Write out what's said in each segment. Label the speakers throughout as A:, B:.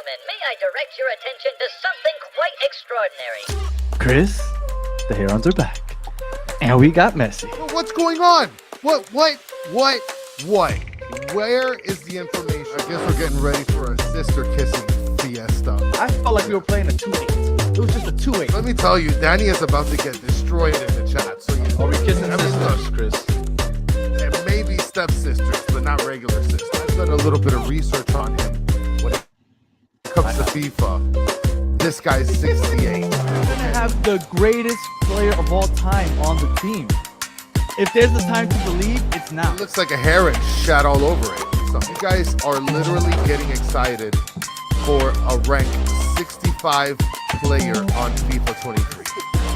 A: gentlemen, may I direct your attention to something quite extraordinary?
B: Chris, the Herons are back. And we got Messi.
C: What's going on? What? Where is the information? I guess we're getting ready for a sister kissing fiesta.
B: I felt like we were playing a 2-8. It was just a 2-8.
C: Let me tell you, Danny is about to get destroyed in the chat. So
B: Are we kissing sisters, Chris?
C: And maybe stepsisters, but not regular sisters. I've done a little bit of research on him. When it comes to FIFA, this guy's 68.
B: We're going to have the greatest player of all time on the team. If there's a time to believe, it's now.
C: It looks like a heron shat all over it. So you guys are literally getting excited for a ranked 65 player on FIFA 23.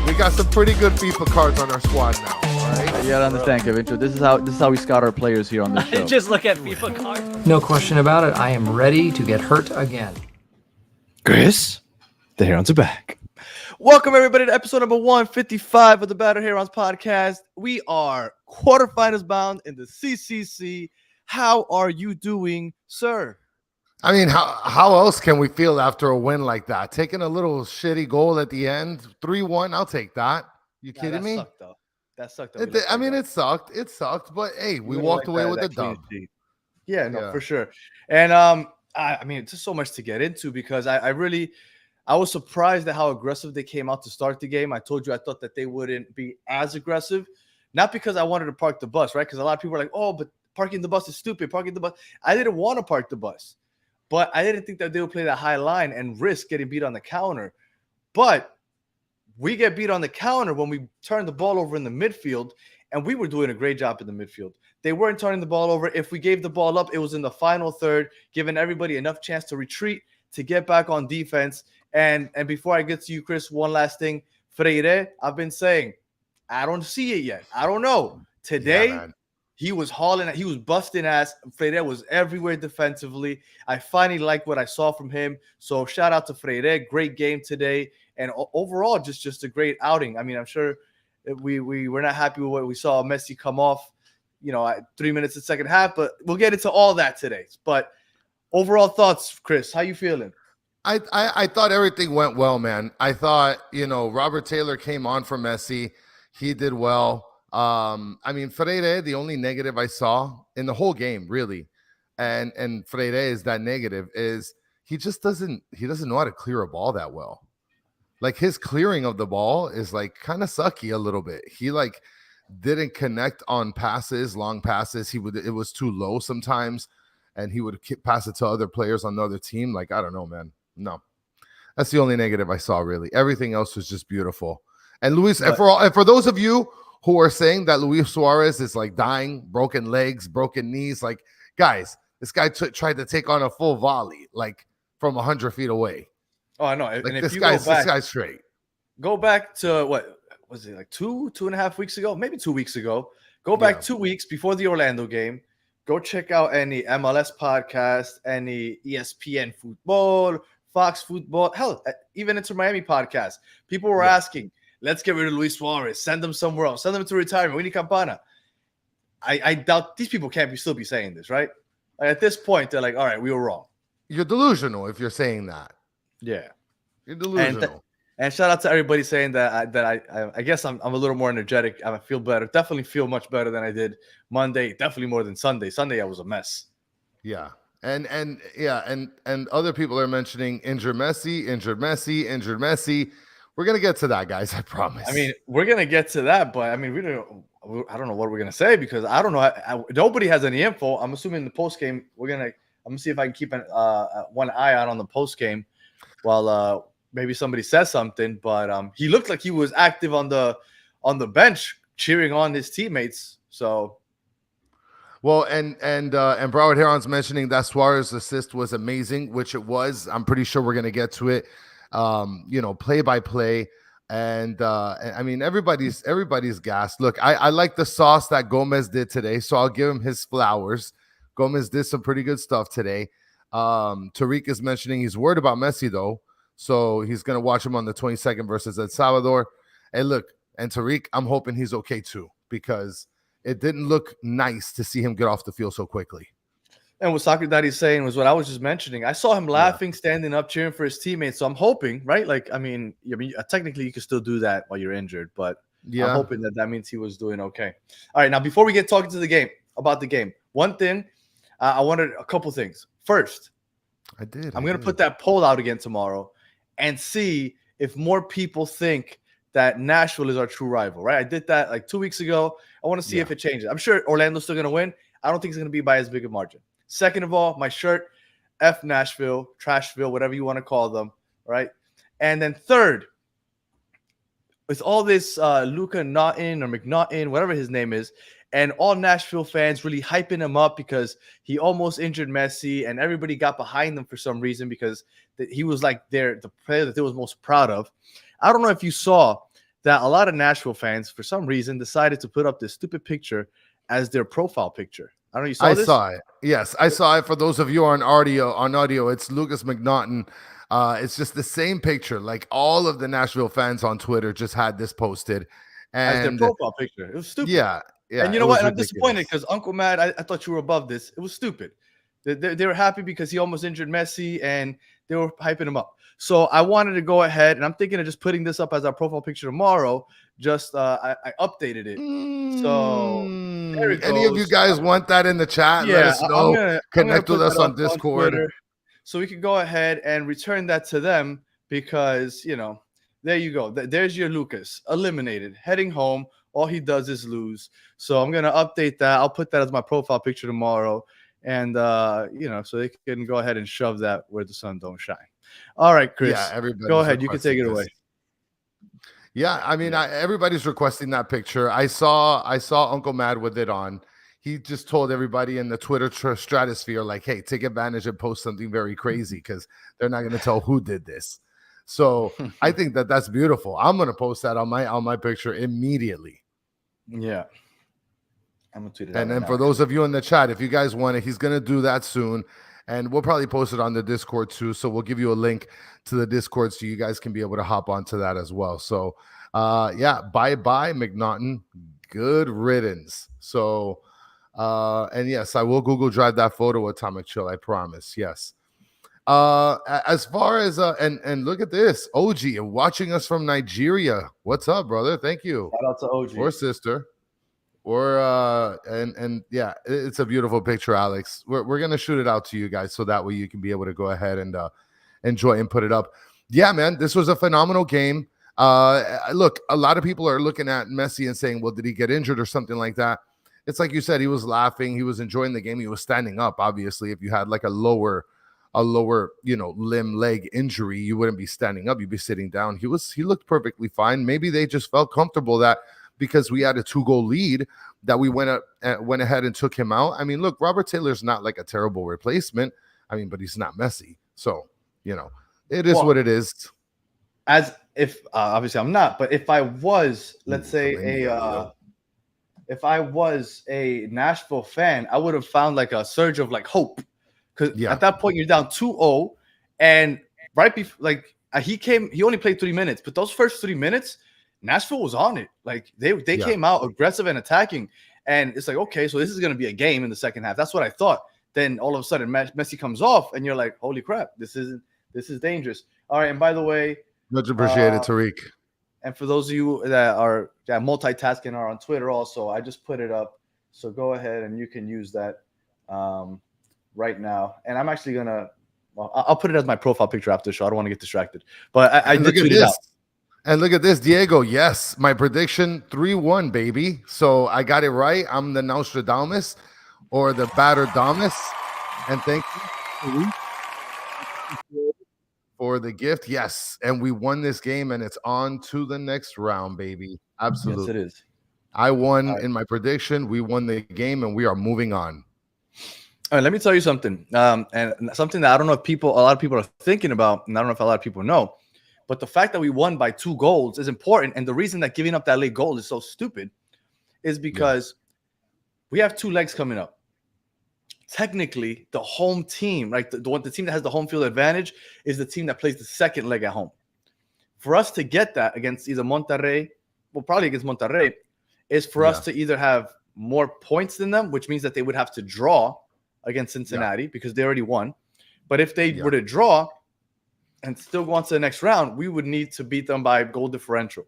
C: We got some pretty good FIFA cards on our squad now. All right?
B: You gotta understand, Kevin. This is how we scout our players here on the show.
D: Just look at FIFA cards.
E: No question about it. I am ready to get hurt again.
B: Chris, the Herons are back. Welcome, everybody, to episode number 155 of the Banter Herons podcast. We are quarterfinals bound in the CCC. How are you doing, sir?
C: I mean, how else can we feel after a win like that? Taking a little shitty goal at the end, 3-1, I'll take that. You kidding me?
B: Sucked, though. That sucked.
C: It sucked. It sucked, but hey, we walked away with a dub.
B: Yeah, no, for sure. And I mean, it's just so much to get into because I was surprised at how aggressive they came out to start the game. I told you I thought that they wouldn't be as aggressive, not because I wanted to park the bus, right? Because a lot of people are like, oh, but parking the bus is stupid. Parking the bus. I didn't want to park the bus, but I didn't think that they would play that high line and risk getting beat on the counter. But we get beat on the counter when we turn the ball over in the midfield, and we were doing a great job in the midfield. They weren't turning the ball over. If we gave the ball up, it was in the final third, giving everybody enough chance to retreat, to get back on defense. And before I get to you, Chris, one last thing. Freire, I've been saying, I don't see it yet. I don't know. Today, he was hauling, he was busting ass. Freire was everywhere defensively. I finally like what I saw from him. So shout out to Freire. Great game today. And overall, just a great outing. I mean, I'm sure we were not happy with what we saw Messi come off, at 3 minutes in the second half, but we'll get into all that today. But overall thoughts, Chris, how you feeling?
C: I thought everything went well, man. I thought, Robert Taylor came on for Messi. He did well. I mean, Freire, the only negative I saw in the whole game, really, and Freire is that negative, is he doesn't know how to clear a ball that well. Like, his clearing of the ball is like kind of sucky a little bit. He didn't connect on passes, long passes. It was too low sometimes, and he would pass it to other players on the other team. Like, I don't know, man. No, that's the only negative I saw, really. Everything else was just beautiful. And Luis, and for those of you who are saying that Luis Suarez is like dying, broken legs, broken knees, like, guys, this guy tried to take on a full volley, like from 100 feet away.
B: Oh, I know.
C: Like,
B: and if
C: this
B: you
C: guy's straight.
B: Go back to what was it, like 2.5 weeks ago, maybe 2 weeks ago. Go back 2 weeks before the Orlando game. Go check out any MLS podcast, any ESPN football, Fox football, hell, even Inter Miami podcast. People were asking, let's get rid of Luis Suarez, send him somewhere else, send him to retirement. We need Campana. I doubt these people can't still be saying this, right? Like, at this point, they're like, all right, we were wrong.
C: You're delusional if you're saying that.
B: Yeah.
C: You're delusional.
B: And shout out to everybody saying that I guess I'm a little more energetic. I feel better. Definitely feel much better than I did Monday. Definitely more than Sunday. Sunday I was a mess.
C: Yeah. And other people are mentioning injured Messi. We're gonna get to that, guys. I promise.
B: I mean, we're gonna get to that, but I mean, I don't know what we're gonna say because I don't know. Nobody has any info. I'm assuming the post game I'm gonna see if I can keep one eye out on the post game while maybe somebody says something. But he looked like he was active on the bench, cheering on his teammates. So.
C: Well, and Broward Heron's mentioning that Suarez's assist was amazing, which it was. I'm pretty sure we're gonna get to it, play by play, and I mean everybody's gassed. Look, I like the sauce that Gomez did today, so I'll give him his flowers. Gomez did some pretty good stuff today. Tariq is mentioning he's worried about Messi though, so he's gonna watch him on the 22nd versus El Salvador. Hey, look, and Tariq, I'm hoping he's okay too because it didn't look nice to see him get off the field so quickly.
B: And what Soccer Daddy's saying was what I was just mentioning. I saw him laughing, standing up, cheering for his teammates. So I'm hoping, right? Like, I mean, technically you can still do that while you're injured, but I'm hoping that means he was doing okay. All right, now before we get talking to the game, one thing, I wanted a couple things. First, I'm going to put that poll out again tomorrow and see if more people think that Nashville is our true rival, right? I did that like 2 weeks ago. I want to see if it changes. I'm sure Orlando's still going to win. I don't think it's going to be by as big a margin. Second of all, my shirt, F Nashville, Trashville, whatever you want to call them, right? And then third, with all this Luka Naughton or McNaughton, whatever his name is, and all Nashville fans really hyping him up because he almost injured Messi, and everybody got behind him for some reason because he was like the player that they was most proud of. I don't know if you saw that a lot of Nashville fans, for some reason, decided to put up this stupid picture as their profile picture. I don't know. You saw this? I
C: saw it. Yes, I saw it. For those of you on audio, it's Lucas McNaughton. It's just the same picture. Like all of the Nashville fans on Twitter just had this posted, and
B: as their profile picture. It was stupid.
C: Yeah.
B: And you know what? And I'm disappointed because Uncle Mad, I thought you were above this. It was stupid. They were happy because he almost injured Messi, and they were hyping him up. So I wanted to go ahead, and I'm thinking of just putting this up as our profile picture tomorrow. Just I updated it. So there it goes.
C: Any of you guys want that in the chat?
B: Yeah,
C: let us know. Connect with us on Discord.
B: So we can go ahead and return that to them because, there you go. There's your Lucas, eliminated, heading home. All he does is lose. So I'm going to update that. I'll put that as my profile picture tomorrow. And, so they can go ahead and shove that where the sun don't shine. All right, Chris. Yeah, go ahead. You can take it away.
C: Yeah, I mean, everybody's requesting that picture. I saw Uncle Mad with it on. He just told everybody in the Twitter stratosphere, like, hey, take advantage and post something very crazy because they're not going to tell who did this. So I think that's beautiful. I'm going to post that on my picture immediately.
B: Yeah. I'm going to tweet it out.
C: And then for those of you in the chat, if you guys want it, he's going to do that soon. And we'll probably post it on the Discord too. So we'll give you a link to the Discord so you guys can be able to hop onto that as well. So bye-bye, McNaughton. Good riddance. So and yes, I will Google Drive that photo, Atomic Chill, I promise. Yes. As far as and look at this, OG watching us from Nigeria. What's up, brother? Thank you.
B: Shout out to OG
C: or sister. Or and yeah, it's a beautiful picture, Alex. We're gonna shoot it out to you guys so that way you can be able to go ahead and enjoy and put it up. Yeah, man, this was a phenomenal game. Look, a lot of people are looking at Messi and saying, well, did he get injured or something like that? It's like you said, he was laughing, he was enjoying the game, he was standing up. Obviously, if you had like a lower limb leg injury, you wouldn't be standing up, you'd be sitting down. He looked perfectly fine. Maybe they just felt comfortable that because we had a 2-goal lead that we went ahead and took him out. I mean, look, Robert Taylor's not like a terrible replacement. I mean, but he's not Messi. So, it is what it is.
B: As if, obviously I'm not, but if I was, let's say if I was a Nashville fan, I would have found like a surge of like hope. Because at that point you're down 2-0 and right before, he only played 3 minutes, but those first 3 minutes, Nashville was on it. Like they came out aggressive and attacking, and it's like, okay, so this is going to be a game in the second half. That's what I thought. Then all of a sudden Messi comes off, and you're like, holy crap, this is dangerous. All right, and by the way,
C: much appreciated, Tariq.
B: And for those of you that are multitasking are on Twitter also, I just put it up, so go ahead and you can use that right now. And I'm actually gonna, I'll put it as my profile picture after the show. I don't want to get distracted, but I did tweet it out.
C: And look at this, Diego. Yes, my prediction 3-1, baby. So I got it right. I'm the Nostradamus or the Batterdamus. And thank you for the gift. Yes. And we won this game, and it's on to the next round, baby. Absolutely.
B: Yes, it is.
C: I won in my prediction. We won the game, and we are moving on.
B: All right, let me tell you something. And something that I don't know if a lot of people are thinking about, and I don't know if a lot of people know. But the fact that we won by 2 goals is important. And the reason that giving up that late goal is so stupid is because we have 2 legs coming up. Technically, the home team, right? The team that has the home field advantage is the team that plays the second leg at home. For us to get that against either Monterrey, probably against Monterrey, is for us to either have more points than them, which means that they would have to draw against Cincinnati because they already won. But if they were to draw and still go on to the next round, we would need to beat them by goal differential.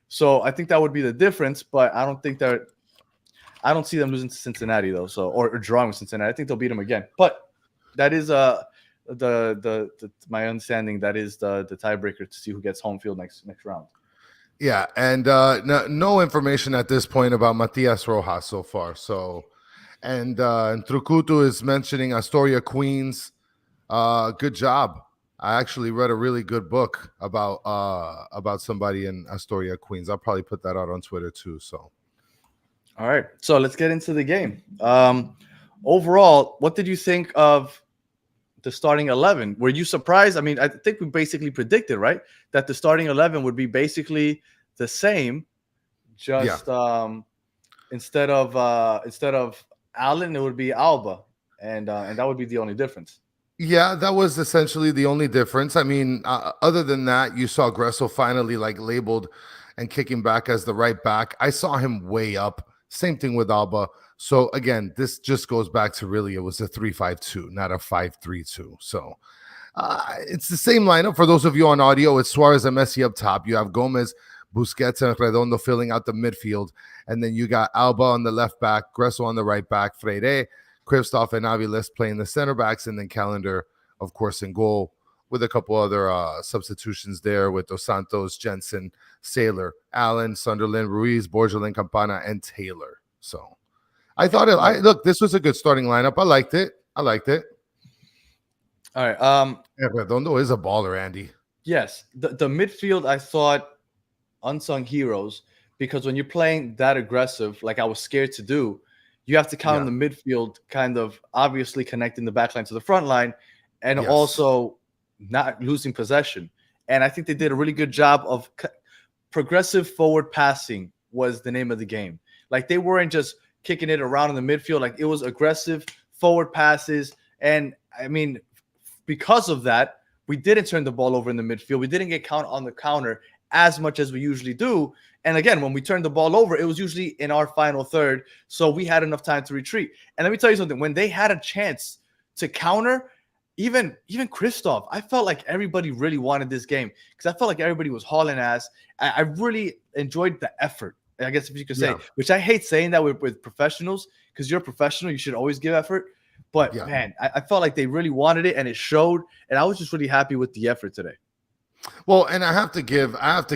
B: So I think that would be the difference, but I don't see them losing to Cincinnati though. So or drawing with Cincinnati. I think they'll beat them again. But that is my understanding. That is the tiebreaker to see who gets home field next round.
C: Yeah, and no information at this point about Matias Rojas so far. So, and Trucutu is mentioning Astoria, Queens. Good job. I actually read a really good book about somebody in Astoria, Queens. I'll probably put that out on Twitter too. So,
B: all right. So let's get into the game. Overall, what did you think of the starting 11? Were you surprised? I mean, I think we basically predicted, right, that the starting 11 would be basically the same, just instead of Allen, it would be Alba, and that would be the only difference.
C: Yeah, that was essentially the only difference. I mean, other than that, you saw Gressel finally like labeled and kicking back as the right back. I saw him way up. Same thing with Alba. So again, this just goes back to really it was a 3-5-2, not a 5-3-2. So it's the same lineup. For those of you on audio, it's Suarez and Messi up top. You have Gomez, Busquets, and Redondo filling out the midfield. And then you got Alba on the left back, Gressel on the right back, Freire, Kristoff, and Aviles playing the center backs, and then Calendar, of course, in goal with a couple other substitutions there with Dos Santos, Jensen, Saylor, Allen, Sunderland, Ruiz, Borgelin, Campana, and Taylor. So I thought look, this was a good starting lineup. I liked it. All right. Redondo is a baller, Andy.
B: Yes. The midfield, I thought unsung heroes, because when you're playing that aggressive, like I was scared to do, you have to count on the midfield kind of obviously connecting the back line to the front line and also not losing possession. And I think they did a really good job of progressive forward passing was the name of the game. Like they weren't just kicking it around in the midfield. Like it was aggressive forward passes. And I mean, because of that, we didn't turn the ball over in the midfield. We didn't get caught on the counter as much as we usually do. And again, when we turned the ball over, it was usually in our final third. So we had enough time to retreat. And let me tell you something. When they had a chance to counter, even Kristoff, I felt like everybody really wanted this game because I felt like everybody was hauling ass. I really enjoyed the effort, I guess if you could say, which I hate saying that with professionals because you're a professional. You should always give effort. But, man, I felt like they really wanted it, and it showed. And I was just really happy with the effort today.
C: Well, and I have to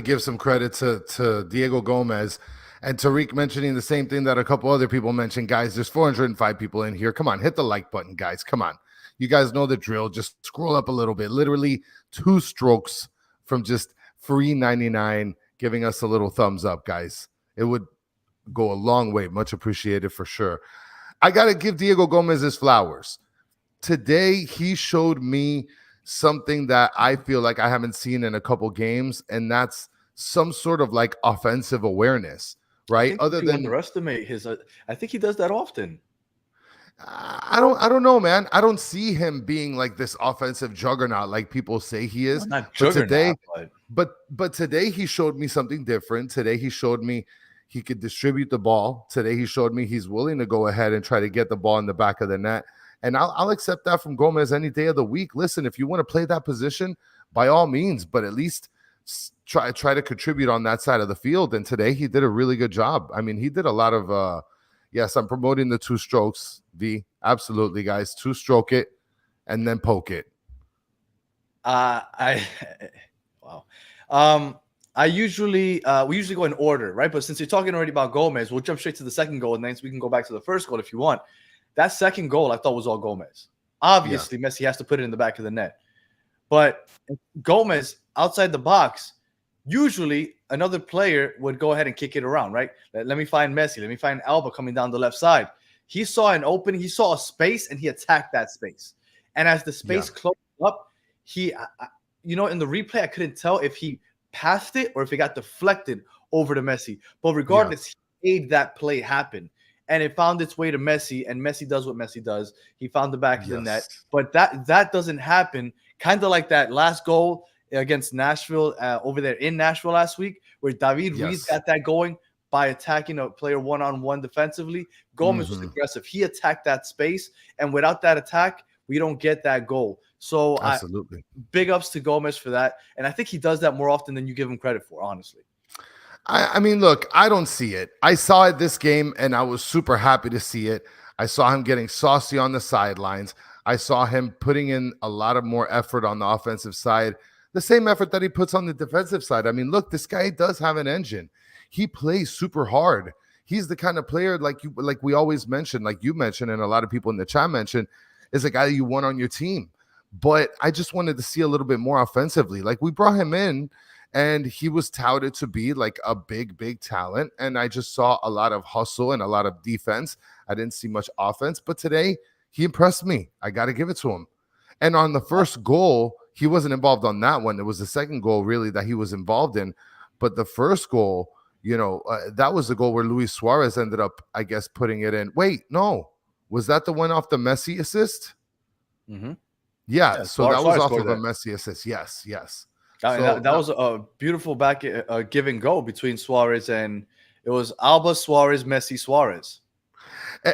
C: give some credit to Diego Gomez and Tariq mentioning the same thing that a couple other people mentioned. Guys, there's 405 people in here. Come on, hit the like button, guys. Come on. You guys know the drill. Just scroll up a little bit. Literally 2 strokes from just free 99, giving us a little thumbs up, guys. It would go a long way. Much appreciated for sure. I got to give Diego Gomez his flowers. Today, he showed me something that I feel like I haven't seen in a couple games, and that's some sort of like offensive awareness, right?
B: Other than underestimate his, I think he does that often.
C: I don't know, man. I don't see him being like this offensive juggernaut like people say he is.
B: Well, not juggernaut,
C: but today he showed me something different. Today he showed me he could distribute the ball. Today he showed me he's willing to go ahead and try to get the ball in the back of the net. And I'll accept that from Gomez any day of the week. Listen, if you want to play that position, by all means, but at least try to contribute on that side of the field. And today he did a really good job. I mean, he did a lot of yes, I'm promoting the 2 strokes, V. Absolutely, guys. 2-stroke it and then poke it.
B: Wow. We usually go in order, right? But since you're talking already about Gomez, we'll jump straight to the second goal, and then we can go back to the first goal if you want. That second goal I thought was all Gomez. Obviously, Messi has to put it in the back of the net. But Gomez, outside the box, usually another player would go ahead and kick it around, right? Let me find Messi. Let me find Alba coming down the left side. He saw an opening. He saw a space, and he attacked that space. And as the space closed up, in the replay, I couldn't tell if he passed it or if it got deflected over to Messi. But regardless, he made that play happen. And it found its way to Messi, and Messi does what Messi does. He found the back of the net. But that doesn't happen, kind of like that last goal against Nashville over there in Nashville last week, where David Ruiz got that going. by attacking a player one-on-one defensively. Gomez was aggressive. He attacked that space, and without that attack, we don't get that goal. So
C: absolutely,
B: big ups to Gomez for that. And I think he does that more often than you give him credit for, honestly.
C: I mean, look, I don't see it. I saw it this game, and I was super happy to see it. I saw him getting saucy on the sidelines. I saw him putting in a lot of more effort on the offensive side, the same effort that he puts on the defensive side. I mean, look, this guy does have an engine. He plays super hard. He's the kind of player like we always mention, like you mentioned, and a lot of people in the chat mentioned, is a guy you want on your team. But I just wanted to see a little bit more offensively. Like, we brought him in, and he was touted to be like a big talent. And I just saw a lot of hustle and a lot of defense. I didn't see much offense, but today he impressed me. I got to give it to him. And on the first goal, he wasn't involved on that one. It was the second goal really that he was involved in. But the first goal, that was the goal where Luis Suarez ended up, I guess, putting it in. Wait, no. Was that the one off the Messi assist?
B: Mm-hmm.
C: Yeah, so that was off of
B: that.
C: a Messi assist. Yes.
B: That was a beautiful back give and go between Suarez and it was Alba, Suarez, Messi, Suarez.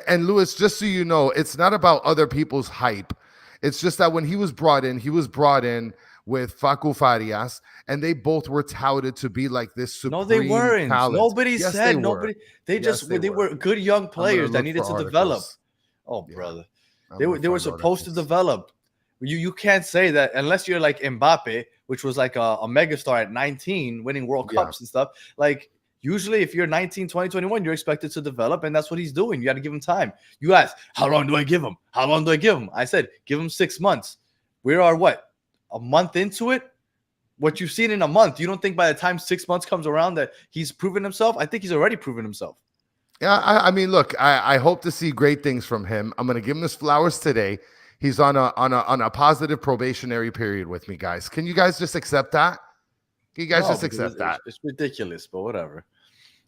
C: And Luis, just so you know, it's not about other people's hype. It's just that when he was brought in with Facu Farias, and they both were touted to be like this supreme.
B: No, they weren't.
C: Talent.
B: Nobody
C: yes,
B: said
C: they
B: nobody.
C: Were.
B: They were good young players that needed to develop. Oh, yeah. Brother, they were supposed to develop. You can't say that unless you're like Mbappe, which was like a megastar at 19, winning World Cups and stuff. Like, usually if you're 19, 20, 21, you're expected to develop, and that's what he's doing. You got to give him time. You ask, how long do I give him? How long do I give him? I said, give him 6 months. We are what? A month into it? What you've seen in a month, you don't think by the time 6 months comes around that he's proven himself? I think he's already proven himself.
C: Yeah, I mean, look, I hope to see great things from him. I'm going to give him his flowers today. He's on a positive probationary period with me, guys. Can you guys just accept that? Can you guys just accept that?
B: It's ridiculous, but whatever.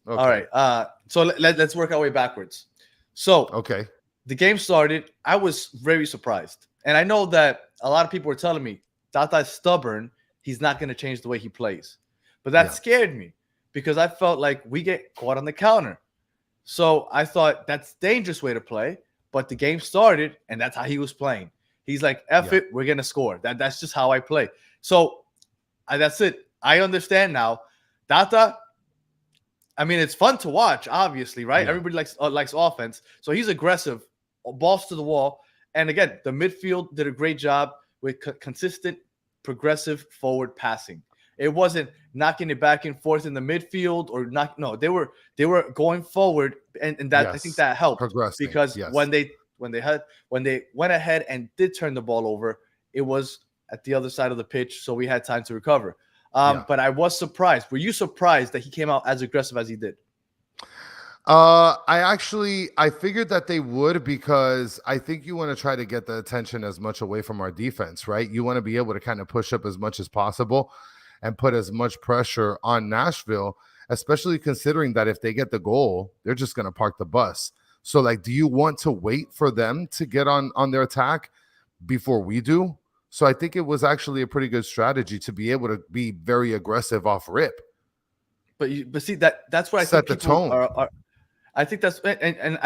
C: Okay.
B: All right. So let's work our way backwards. So
C: okay,
B: the game started. I was very surprised, and I know that a lot of people were telling me Tata is stubborn. He's not going to change the way he plays, but that scared me because I felt like we get caught on the counter. So I thought that's a dangerous way to play. But the game started, and that's how he was playing. He's like, F it, we're going to score. That's just how I play. So that's it. I understand now. Tata, I mean, it's fun to watch, obviously, right?
C: Yeah.
B: Everybody likes offense. So he's aggressive, balls to the wall. And again, the midfield did a great job with consistent, progressive forward passing. It wasn't knocking it back and forth in the midfield or not. No, they were going forward, and that I think that helped because when they went ahead and did turn the ball over, it was at the other side of the pitch, so we had time to recover. But I was surprised. Were you surprised that he came out as aggressive as he did?
C: I figured that they would because I think you want to try to get the attention as much away from our defense, right? You want to be able to kind of push up as much as possible and put as much pressure on Nashville, especially considering that if they get the goal, they're just going to park the bus. So, like, do you want to wait for them to get on their attack before we do? So I think it was actually a pretty good strategy to be able to be very aggressive off rip.
B: But see, that's what I
C: set
B: think
C: the tone.
B: I think that's and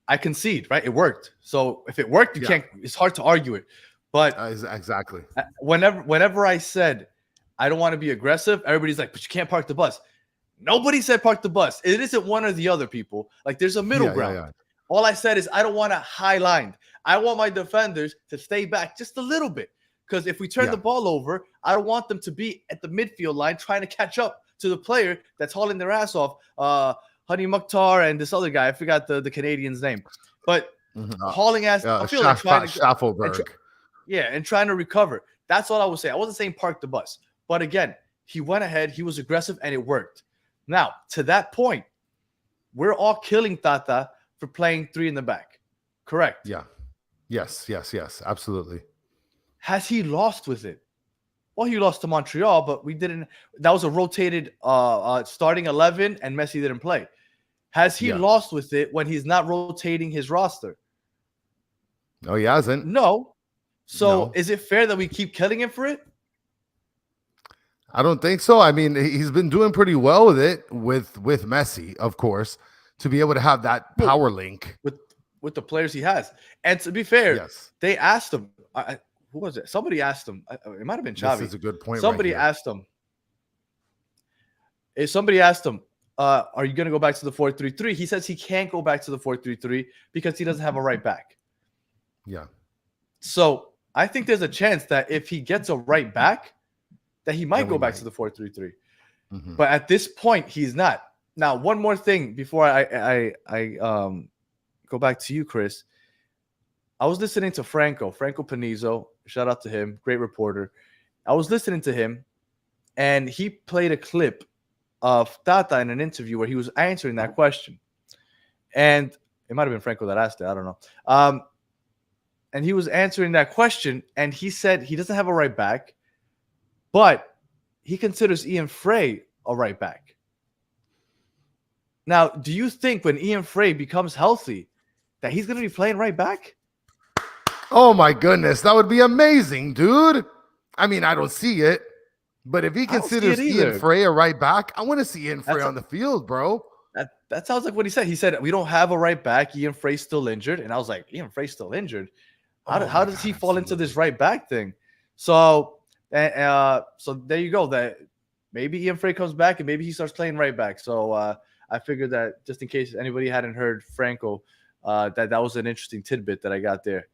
B: I concede, right? It worked. So if it worked, you can't. It's hard to argue it. But
C: exactly.
B: Whenever I said I don't want to be aggressive, everybody's like, but you can't park the bus. Nobody said park the bus. It isn't one or the other, people. Like, there's a middle ground. Yeah. All I said is I don't want a high line. I want my defenders to stay back just a little bit. Because if we turn the ball over, I don't want them to be at the midfield line trying to catch up to the player that's hauling their ass off. Honey Mukhtar and this other guy. I forgot the Canadian's name. But hauling ass. I feel like trying to
C: Schaffelberg.
B: And trying to recover. That's all I was saying. I wasn't saying park the bus. But again, he went ahead, he was aggressive, and it worked. Now, to that point, we're all killing Tata for playing 3 in the back. Correct?
C: Yeah. Yes, absolutely.
B: Has he lost with it? Well, he lost to Montreal, but we didn't. That was a rotated starting 11, and Messi didn't play. Has he lost with it when he's not rotating his roster?
C: No, he hasn't.
B: No. So is it fair that we keep killing him for it?
C: I don't think so. I mean, he's been doing pretty well with it with Messi, of course, to be able to have that power link
B: with the players he has. And to be fair,
C: yes,
B: they asked him. Who was it? Somebody asked him. It might have been Xavi.
C: this is a good point.
B: Somebody
C: right here.
B: asked him. If somebody asked him, "Are you going to go back to the 4-3-3?" He says he can't go back to the 4-3-3 because he doesn't have a right back.
C: Yeah.
B: So I think there's a chance that if he gets a right back, that he might go back to the 4-3-3.
C: Mm-hmm.
B: But at this point, he's not. Now, one more thing before I go back to you, Chris. I was listening to Franco Panizzo. Shout out to him, great reporter. I was listening to him, and he played a clip of Tata in an interview where he was answering that question. And it might have been Franco that asked it. I don't know. And he was answering that question, and he said he doesn't have a right back, but he considers Ian Frey a right back. Now, do you think when Ian Frey becomes healthy that he's going to be playing right back?
C: Oh, my goodness. That would be amazing, dude. I mean, I don't see it. But if he considers Ian Frey a right back, I want to see Ian Frey on the field, bro.
B: That sounds like what he said. He said, we don't have a right back. Ian Frey's still injured. And I was like, Ian Frey's still injured? How does he fall into this right back thing? So there you go. That maybe Ian Frey comes back and maybe he starts playing right back. So I figured that just in case anybody hadn't heard Franco, that was an interesting tidbit that I got there.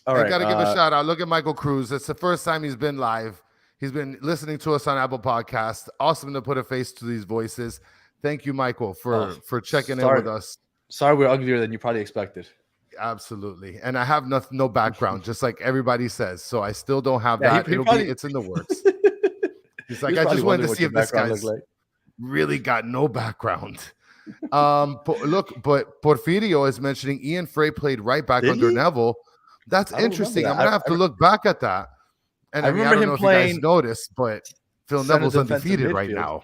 B: All right.
C: I got to give a shout out. Look at Michael Cruz. It's the first time he's been live. He's been listening to us on Apple Podcasts. Awesome to put a face to these voices. Thank you, Michael, for checking in with us.
B: Sorry, we're uglier than you probably expected.
C: Absolutely. And I have no background, just like everybody says. So I still don't have that. It's in the works. He's like, I just wanted to see if this guy's really got no background. But Porfirio is mentioning Ian Frey played right back under Neville. That's interesting. I'm going to have to look back at that. And I remember him playing. If you guys noticed, but Phil Neville's undefeated right now.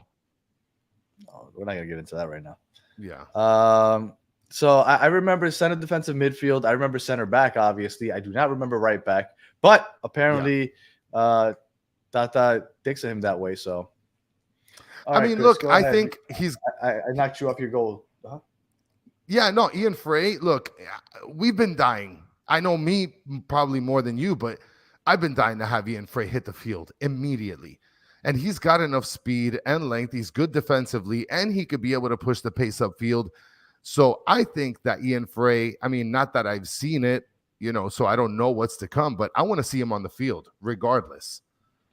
B: Oh, we're not going to get into that right now.
C: Yeah.
B: So I remember center defensive midfield. I remember center back, obviously. I do not remember right back. But apparently, Tata thinks of him that way. So,
C: I mean, Chris, look, I think
B: I knocked you off your goal. Uh-huh.
C: Yeah, no, Ian Frey, look, we've been dying. I know me probably more than you, but I've been dying to have Ian Frey hit the field immediately. And he's got enough speed and length. He's good defensively, and he could be able to push the pace upfield. So I think that Ian Frey, I mean, not that I've seen it, so I don't know what's to come, but I want to see him on the field regardless.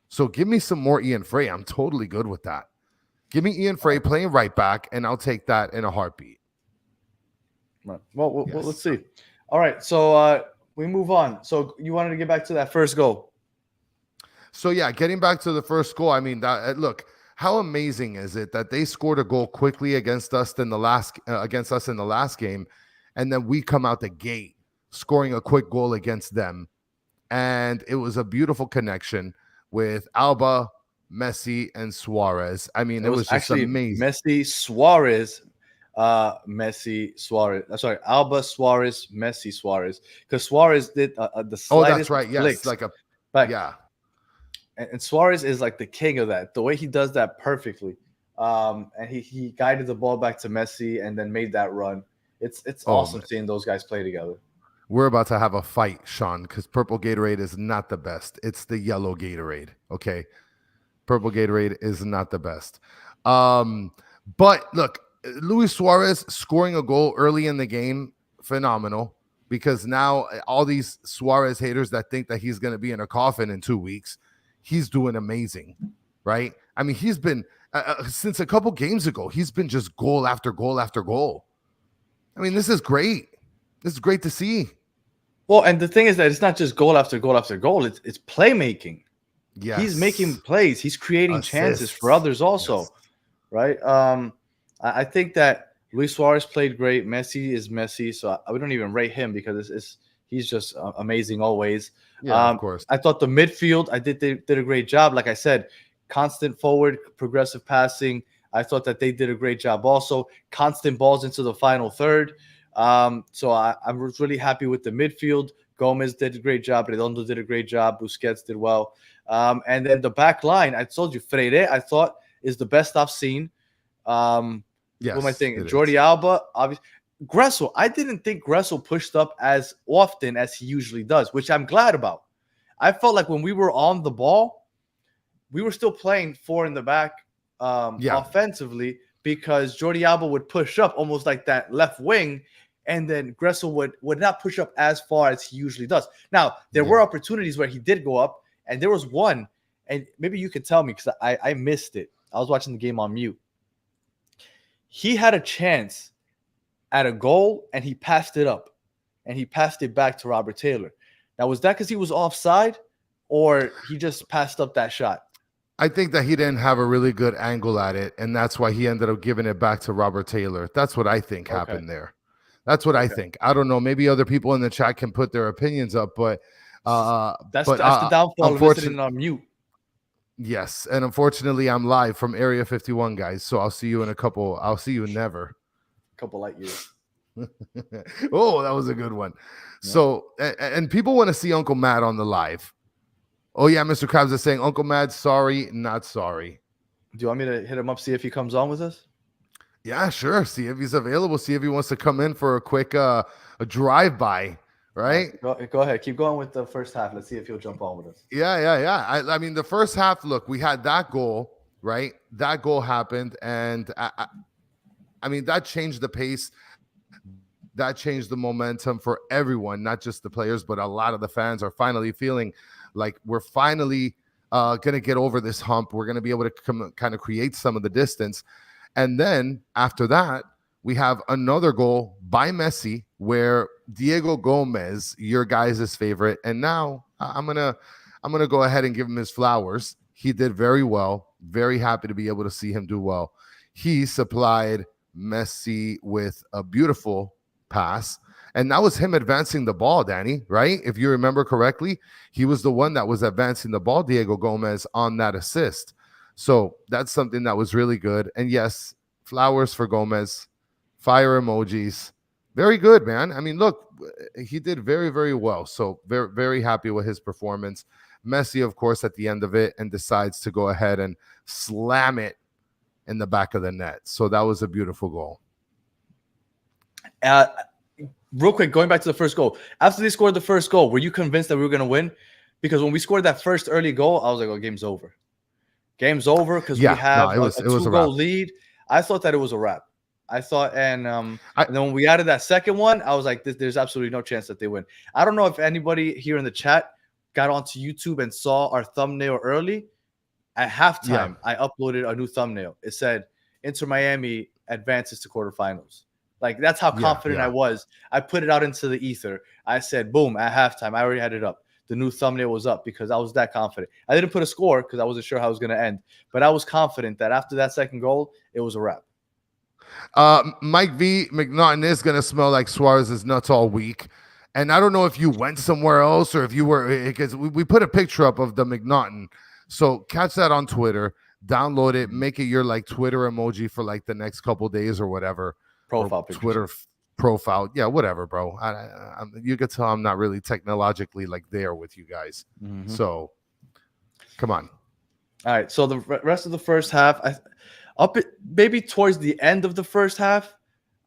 C: So give me some more Ian Frey. I'm totally good with that. Give me Ian Frey playing right back, and I'll take that in a heartbeat.
B: Right. Well, let's see. All right, so we move on. So you wanted to get back to that first goal.
C: So, yeah, getting back to the first goal, I mean, look, how amazing is it that they scored a goal quickly against us in the last game, and then we come out the gate scoring a quick goal against them. And it was a beautiful connection with Alba, Messi, and Suarez. I mean, it was just amazing.
B: Messi, Suarez. Sorry, Alba, Suarez, Messi, Suarez. Because Suarez did the slightest.
C: Oh, that's right. Yes,
B: flicks
C: like
B: yeah. And Suarez is like the king of that. The way he does that perfectly. And he guided the ball back to Messi and then made that run. It's awesome seeing those guys play together.
C: We're about to have a fight, Sean, because purple Gatorade is not the best. It's the yellow Gatorade. Okay. Purple Gatorade is not the best. But look, Luis Suarez scoring a goal early in the game, phenomenal, because now all these Suarez haters that think that he's going to be in a coffin in 2 weeks, he's doing amazing, right? I mean, he's been, since a couple games ago, he's been just goal after goal after goal. I mean, this is great. This is great to see.
B: Well, and the thing is that it's not just goal after goal after goal. It's playmaking.
C: Yes.
B: He's making plays. He's creating chances for others also, right? I think that Luis Suarez played great. Messi is Messi, so we don't even rate him because he's just amazing always.
C: Yeah, of course.
B: I thought the midfield, they did a great job. Like I said, constant forward, progressive passing. I thought that they did a great job also. Constant balls into the final third. So I was really happy with the midfield. Gomez did a great job. Redondo did a great job. Busquets did well. And then the back line, I told you, Freire, I thought is the best I've seen.
C: Yes,
B: what am I thinking?
C: it
B: Jordi
C: is.
B: Alba, obviously. Gressel, I didn't think Gressel pushed up as often as he usually does, which I'm glad about. I felt like when we were on the ball, we were still playing 4 in the back offensively, because Jordi Alba would push up almost like that left wing, and then Gressel would not push up as far as he usually does. Now, there were opportunities where he did go up, and there was one, and maybe you could tell me because I missed it. I was watching the game on mute. He had a chance at a goal, and he passed it up, and he passed it back to Robert Taylor. Now, was that because he was offside, or he just passed up that shot?
C: I think that he didn't have a really good angle at it, and that's why he ended up giving it back to Robert Taylor. That's what I think happened there. That's what I think. I don't know. Maybe other people in the chat can put their opinions up, but
B: that's the downfall of listening on mute.
C: Yes, and unfortunately, I'm live from Area 51, guys. So I'll see you in a couple. I'll see you never.
B: Couple light years.
C: Oh, that was a good one. Yeah. So, and people want to see Uncle Matt on the live. Oh yeah, Mr. Krabs is saying, Uncle Matt, sorry, not sorry.
B: Do you want me to hit him up, see if he comes on with us?
C: Yeah, sure. See if he's available. See if he wants to come in for a quick a drive-by, right?
B: Go ahead. Keep going with the first half. Let's see if he'll jump on with us.
C: Yeah. I mean, the first half, look, we had that goal, right? That goal happened, and I mean, that changed the pace. That changed the momentum for everyone, not just the players, but a lot of the fans are finally feeling like we're finally going to get over this hump. We're going to be able to kind of create some of the distance. And then after that, we have another goal by Messi where Diego Gomez, your guys' favorite. And now I'm going to go ahead and give him his flowers. He did very well. Very happy to be able to see him do well. He supplied Messi with a beautiful pass, and that was him advancing the ball, Danny, right? If you remember correctly, he was the one that was advancing the ball, Diego Gomez, on that assist. So that's something that was really good. And yes, flowers for Gomez, fire emojis. Very good, man. I mean, look, he did very, very well. So very, very happy with his performance. Messi, of course, at the end of it, and decides to go ahead and slam it in the back of the net. So that was a beautiful goal.
B: Real quick, going back to the first goal. After they scored the first goal, were you convinced that we were going to win? Because when we scored that first early goal, I was like, oh, game's over. Game's over because we have a 2-goal lead. I thought that it was a wrap. I thought, and then when we added that second one, I was like, there's absolutely no chance that they win. I don't know if anybody here in the chat got onto YouTube and saw our thumbnail early. At halftime, I uploaded a new thumbnail. It said, Inter Miami advances to quarterfinals. Like, that's how confident I was. I put it out into the ether. I said, boom, at halftime. I already had it up. The new thumbnail was up because I was that confident. I didn't put a score because I wasn't sure how it was going to end. But I was confident that after that second goal, it was a wrap.
C: Mike V. McNaughton is going to smell like Suarez's nuts all week. And I don't know if you went somewhere else or if you were, because we put a picture up of the McNaughton. So catch that on Twitter. Download it. Make it your like Twitter emoji for like the next couple days or whatever.
B: Profile picture.
C: Twitter profile. Yeah, whatever, bro. You could tell I'm not really technologically like there with you guys. Mm-hmm. So come on.
B: All right. So the rest of the first half, maybe towards the end of the first half,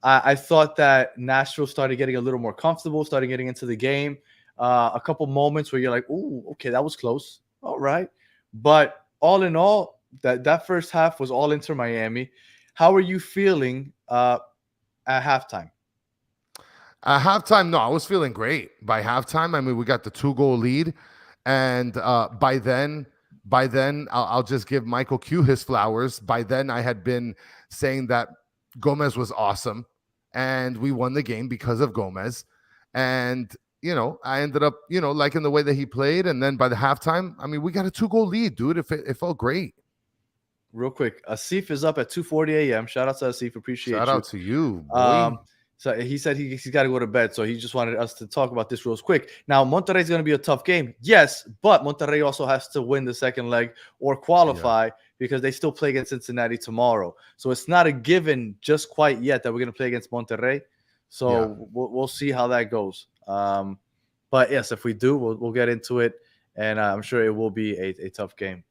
B: I thought that Nashville started getting a little more comfortable, started getting into the game. A couple moments where you're like, "Ooh, okay, that was close. All right." But all in all, that first half was all Inter Miami. How are you feeling at halftime?
C: At halftime, no, I was feeling great. By halftime, I mean, we got the 2-goal lead. And by then, I'll just give Michael Q his flowers. By then, I had been saying that Gomez was awesome. And we won the game because of Gomez. And, you know, I ended up, you know, liking the way that he played. And then by the halftime, I mean, we got a 2-goal lead, dude. It felt great.
B: Real quick, Asif is up at 2:40 a.m. Shout out to Asif. Appreciate you.
C: Shout out to you, boy.
B: So he said he's got to go to bed. So he just wanted us to talk about this real quick. Now, Monterrey is going to be a tough game. Yes, but Monterrey also has to win the second leg or qualify because they still play against Cincinnati tomorrow. So it's not a given just quite yet that we're going to play against Monterrey. So we'll see how that goes. But yes, if we do, we'll get into it, and I'm sure it will be a tough game.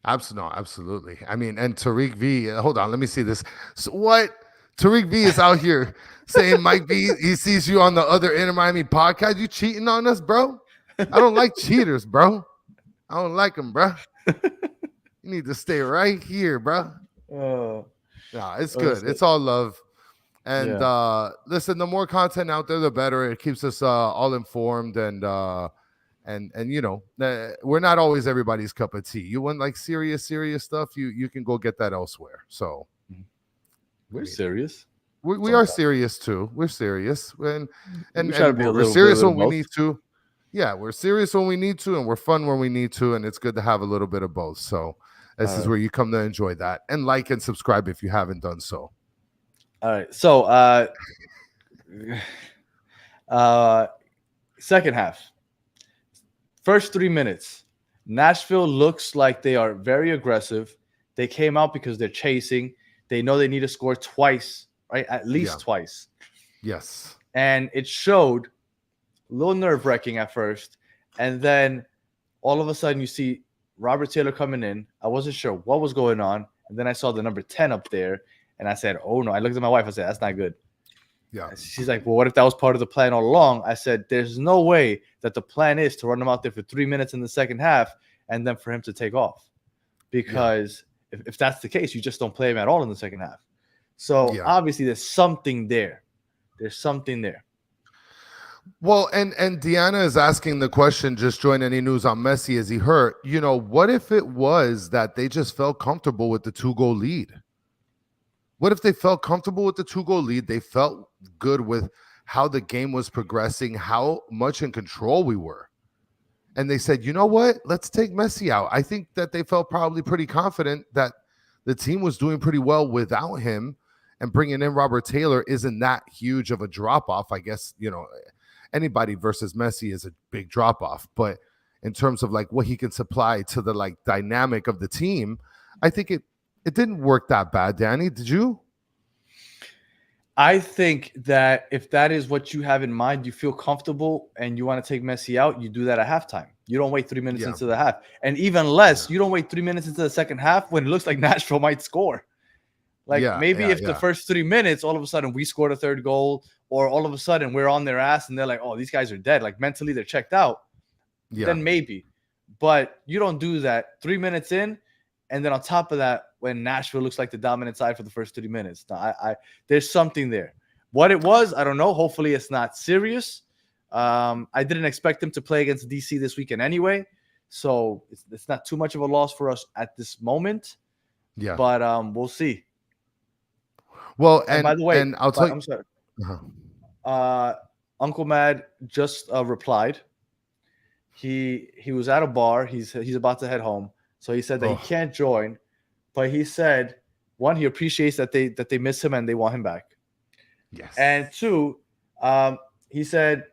C: Absolutely. I mean, and Tariq V. Hold on, let me see this. So what? Tariq V is out here saying Mike V. He sees you on the other Inter Miami podcast. You cheating on us, bro? I don't like cheaters, bro. I don't like them, bro. You need to stay right here, bro. Nah, it's good. It's all love. And listen, the more content out there, the better. It keeps us all informed and you know, we're not always everybody's cup of tea. You want like serious stuff, you can go get that elsewhere. So
B: we're serious.
C: We are serious too. We're serious and
B: we try to be
C: we're serious when we need to. Yeah, we're serious when we need to, and we're fun when we need to, and it's good to have a little bit of both. So this is where you come to enjoy that. And like and subscribe if you haven't done so.
B: All right. So second half. First 3 minutes. Nashville looks like they are very aggressive. They came out because they're chasing. They know they need to score twice, right? At least twice.
C: Yes.
B: And it showed a little nerve-wracking at first. And then all of a sudden you see Robert Taylor coming in. I wasn't sure what was going on. And then I saw the number 10 up there. And I said, oh, no. I looked at my wife. I said, that's not good.
C: Yeah.
B: She's like, well, what if that was part of the plan all along? I said, there's no way that the plan is to run him out there for 3 minutes in the second half and then for him to take off. Because if that's the case, you just don't play him at all in the second half. So obviously there's something there. There's something there.
C: Well, and Deanna is asking the question, just join any news on Messi, is he hurt? You know, what if it was that they just felt comfortable with the 2-goal lead? What if they felt comfortable with the 2-goal lead? They felt good with how the game was progressing, how much in control we were. And they said, you know what? Let's take Messi out. I think that they felt probably pretty confident that the team was doing pretty well without him, and bringing in Robert Taylor isn't that huge of a drop-off. I guess, you know, anybody versus Messi is a big drop-off. But in terms of like what he can supply to the like dynamic of the team, I think it didn't work that bad, Danny. Did you?
B: I think that if that is what you have in mind, you feel comfortable and you want to take Messi out, you do that at halftime. You don't wait 3 minutes into the half. And even less, you don't wait 3 minutes into the second half when it looks like Nashville might score. Like maybe if the first 3 minutes, all of a sudden we scored a third goal, or all of a sudden we're on their ass and they're like, oh, these guys are dead. Like mentally they're checked out. Then maybe. But you don't do that 3 minutes in. And then on top of that, when Nashville looks like the dominant side for the first 30 minutes, there's something there. What it was, I don't know. Hopefully it's not serious. I didn't expect them to play against DC this weekend anyway. So it's not too much of a loss for us at this moment.
C: Yeah.
B: But we'll see.
C: Well,
B: and by the way,
C: I'll tell you.
B: I'm sorry. Uncle Mad just replied. He was at a bar. He's about to head home. So he said that he can't join, but he said, one, he appreciates that they miss him and they want him back.
C: Yes.
B: And two, he said,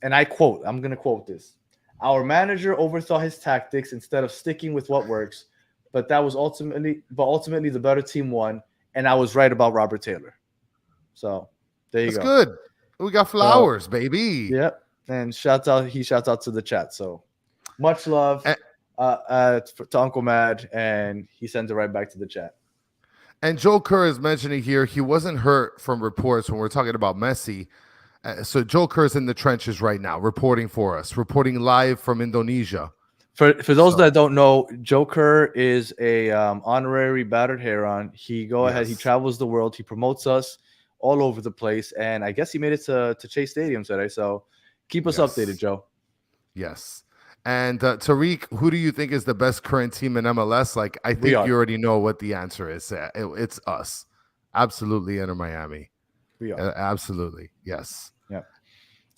B: and I quote, I'm going to quote this. Our manager overthought his tactics instead of sticking with what works, but ultimately the better team won, and I was right about Robert Taylor. So there you go.
C: That's good. We got flowers, baby.
B: Yep. And he shouts out to the chat. So much love. To Uncle Mad, and he sends it right back to the chat.
C: And Joe Kerr is mentioning here he wasn't hurt from reports when we're talking about Messi. So Joe Kerr's in the trenches right now, reporting for us, reporting live from Indonesia.
B: For those that don't know, Joe Kerr is a honorary battered heron. He he travels the world, he promotes us all over the place, and I guess he made it to Chase Stadium today. So keep us updated, Joe.
C: Yes. And Tariq, who do you think is the best current team in MLS? Like, I think you already know what the answer is. It's us. Absolutely, Inter Miami.
B: We are.
C: Absolutely. Yes.
B: Yeah.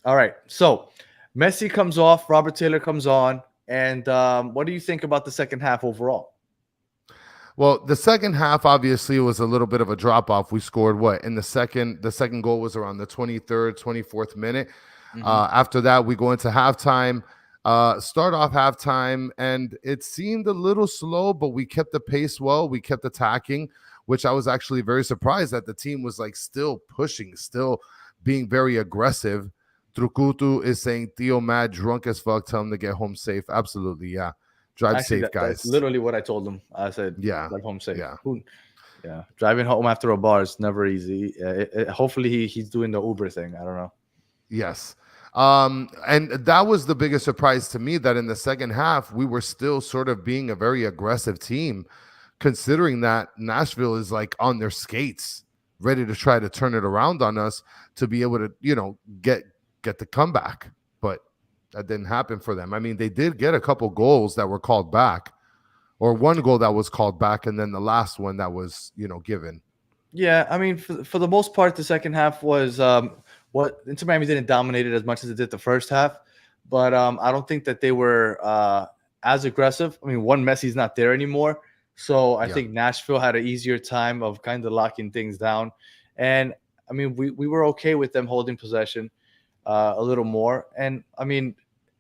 B: All right. So Messi comes off, Robert Taylor comes on. And what do you think about the second half overall?
C: Well, the second half obviously was a little bit of a drop off. We scored what in the second goal was around the 23rd, 24th minute. After that, we go into halftime. Start off halftime, and it seemed a little slow, but we kept the pace well. We kept attacking, which I was actually very surprised that the team was like still pushing, still being very aggressive Trucutu is saying Theo mad, drunk as fuck. Tell him to get home safe. Absolutely, yeah. Drive
B: Actually,
C: safe, guys.
B: that's literally what I told him. I said,
C: Yeah.
B: drive home safe.
C: Yeah.
B: Yeah. Driving home after a bar is never easy. Hopefully he's doing the Uber thing. I don't know.
C: Yes. And that was the biggest surprise to me, that in the second half, we were still sort of being a very aggressive team, considering that Nashville is like on their skates, ready to try to turn it around on us to be able to, get the comeback. But that didn't happen for them. I mean, they did get a couple goals that were called back, or one goal that was called back, and then the last one that was, given.
B: Yeah, I mean, for the most part, the second half was what Inter Miami didn't dominate it as much as it did the first half, but I don't think that they were as aggressive. I mean, Messi's not there anymore, so I think Nashville had an easier time of kind of locking things down, and I mean, we were okay with them holding possession a little more, and I mean,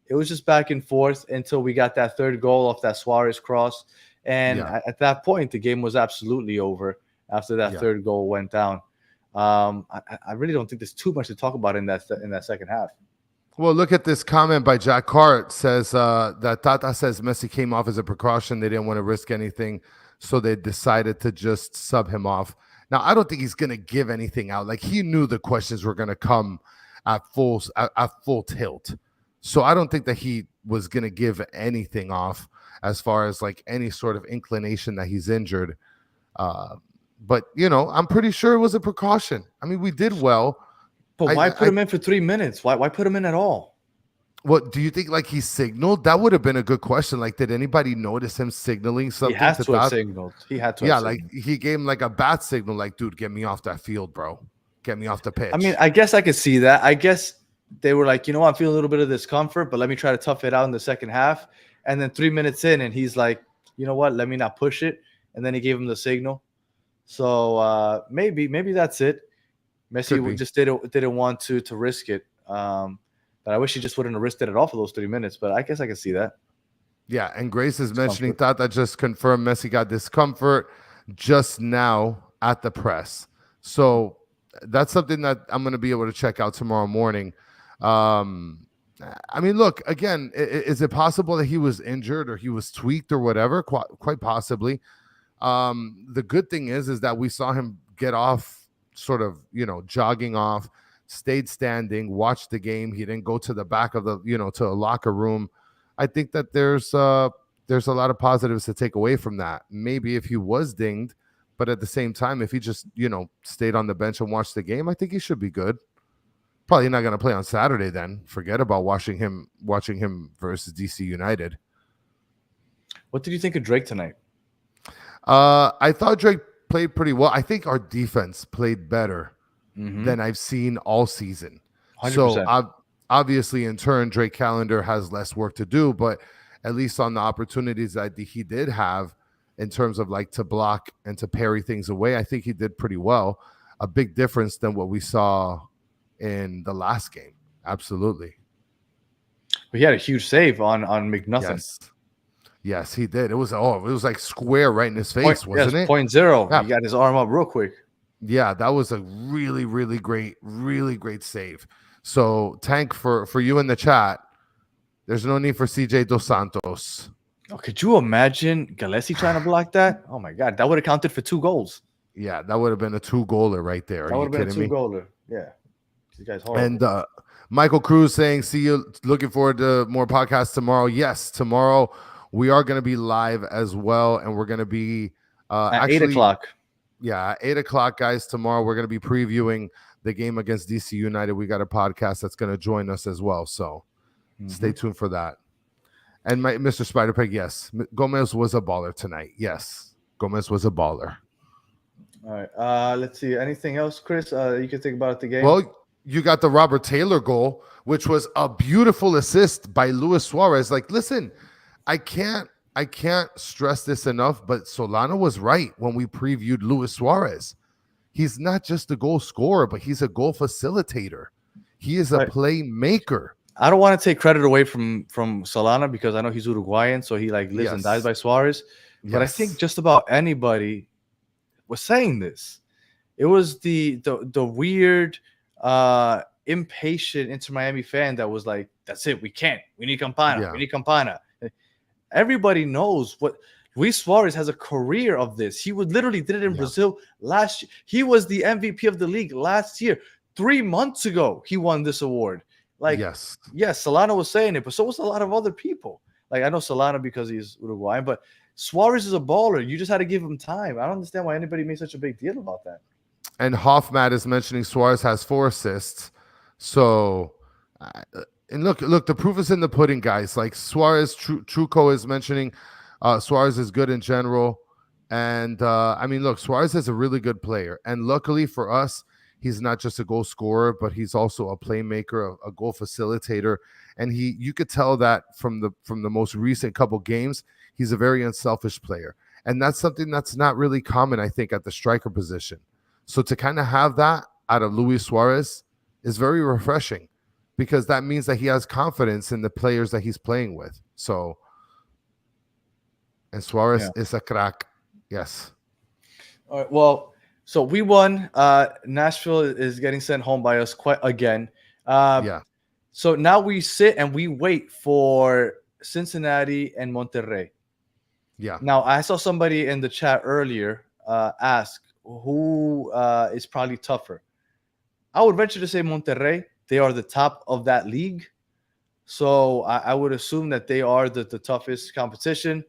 B: it was just back and forth until we got that third goal off that Suarez cross, and at that point, the game was absolutely over. After that third goal went down, I really don't think there's too much to talk about in that second half.
C: Well, look at this comment by Jack Cart. Says that Tata says Messi came off as a precaution. They didn't want to risk anything, so they decided to just sub him off. Now, I don't think he's going to give anything out. Like, he knew the questions were going to come at full tilt. So I don't think that he was going to give anything off as far as like any sort of inclination that he's injured. But, I'm pretty sure it was a precaution. I mean, we did well.
B: But why put him in for 3 minutes? Why put him in at all?
C: What do you think? Like, he signaled? That would have been a good question. Like, did anybody notice him signaling something?
B: He has to have signaled. He had to.
C: Yeah, like he gave him like a bat signal. Like, dude, get me off that field, bro. Get me off the pitch.
B: I mean, I guess I could see that. I guess they were like, I'm feeling a little bit of discomfort, but let me try to tough it out in the second half. And then 3 minutes in, and he's like, you know what? Let me not push it. And then he gave him the signal. So maybe that's it. Messi just didn't want to risk it. But I wish he just wouldn't have risked it at all for those 3 minutes. But I guess I can see that.
C: Yeah, and Grace is mentioning Tata just confirmed Messi got discomfort just now at the press. So that's something that I'm going to be able to check out tomorrow morning. I mean, look, again, is it possible that he was injured or he was tweaked or whatever? Quite possibly. The good thing is that we saw him get off, sort of, jogging off, stayed standing, watched the game. He didn't go to the back of the, to a locker room. I think that there's a lot of positives to take away from that. Maybe if he was dinged, but at the same time, if he just, stayed on the bench and watched the game, I think he should be good. Probably not going to play on Saturday then. Forget about watching him versus DC United.
B: What did you think of Drake tonight?
C: I thought Drake played pretty well. I think our defense played better than I've seen all season.
B: 100%.
C: So obviously, in turn, Drake Callender has less work to do, but at least on the opportunities that he did have in terms of like to block and to parry things away, I think he did pretty well. A big difference than what we saw in the last game. Absolutely.
B: But he had a huge save on McNothing.
C: Yes, he did. It was like square right in his face, wasn't it?
B: 0.0.
C: Yeah.
B: He got his arm up real quick.
C: Yeah, that was a really, really great save. So, Tank, for you in the chat, there's no need for CJ Dos Santos.
B: Oh, could you imagine Gillespie trying to block that? Oh my God, that would have counted for 2 goals.
C: Yeah, that would have been a 2-goaler right there.
B: That would have been a 2-goaler. Yeah, these guys horrible.
C: And Michael Cruz saying, "See you. Looking forward to more podcasts tomorrow." Yes, tomorrow we are going to be live as well, and we're going to be
B: at 8 o'clock.
C: Yeah, at 8 o'clock, guys. Tomorrow we're going to be previewing the game against DC United. We got a podcast that's going to join us as well, so stay tuned for that. And Mr. Spider-Pig, yes, Gomez was a baller tonight. Yes, Gomez was a baller.
B: All right, let's see. Anything else, Chris? You can think about the game.
C: Well, you got the Robert Taylor goal, which was a beautiful assist by Luis Suarez. Like, listen, I can't stress this enough, but Solana was right when we previewed Luis Suarez. He's not just a goal scorer, but he's a goal facilitator. He is a playmaker.
B: I don't want to take credit away from Solana because I know he's Uruguayan, so he like lives and dies by Suarez. But I think just about anybody was saying this. It was the weird impatient Inter Miami fan that was like, that's it, we need Campana,
C: Yeah.
B: we need Campana. Everybody knows what Luis Suarez has a career of this. He would literally did it in Brazil last year. He was the MVP of the league last year. 3 months ago, he won this award. Like, yes, Solana was saying it, but so was a lot of other people. Like, I know Solana because he's Uruguayan, but Suarez is a baller. You just had to give him time. I don't understand why anybody made such a big deal about that.
C: And Hoffman is mentioning Suarez has 4 assists. So, and look, the proof is in the pudding, guys. Like Suarez, Truco is mentioning Suarez is good in general. And, I mean, look, Suarez is a really good player. And luckily for us, he's not just a goal scorer, but he's also a playmaker, a goal facilitator. And you could tell that from the most recent couple games, he's a very unselfish player. And that's something that's not really common, I think, at the striker position. So to kind of have that out of Luis Suarez is very refreshing, because that means that he has confidence in the players that he's playing with. So, and Suarez is a crack. Yes.
B: All right. Well, so we won. Nashville is getting sent home by us quite again. So now we sit and we wait for Cincinnati and Monterrey.
C: Yeah.
B: Now, I saw somebody in the chat earlier ask who is probably tougher. I would venture to say Monterrey. They are the top of that league. So I would assume that they are the toughest competition.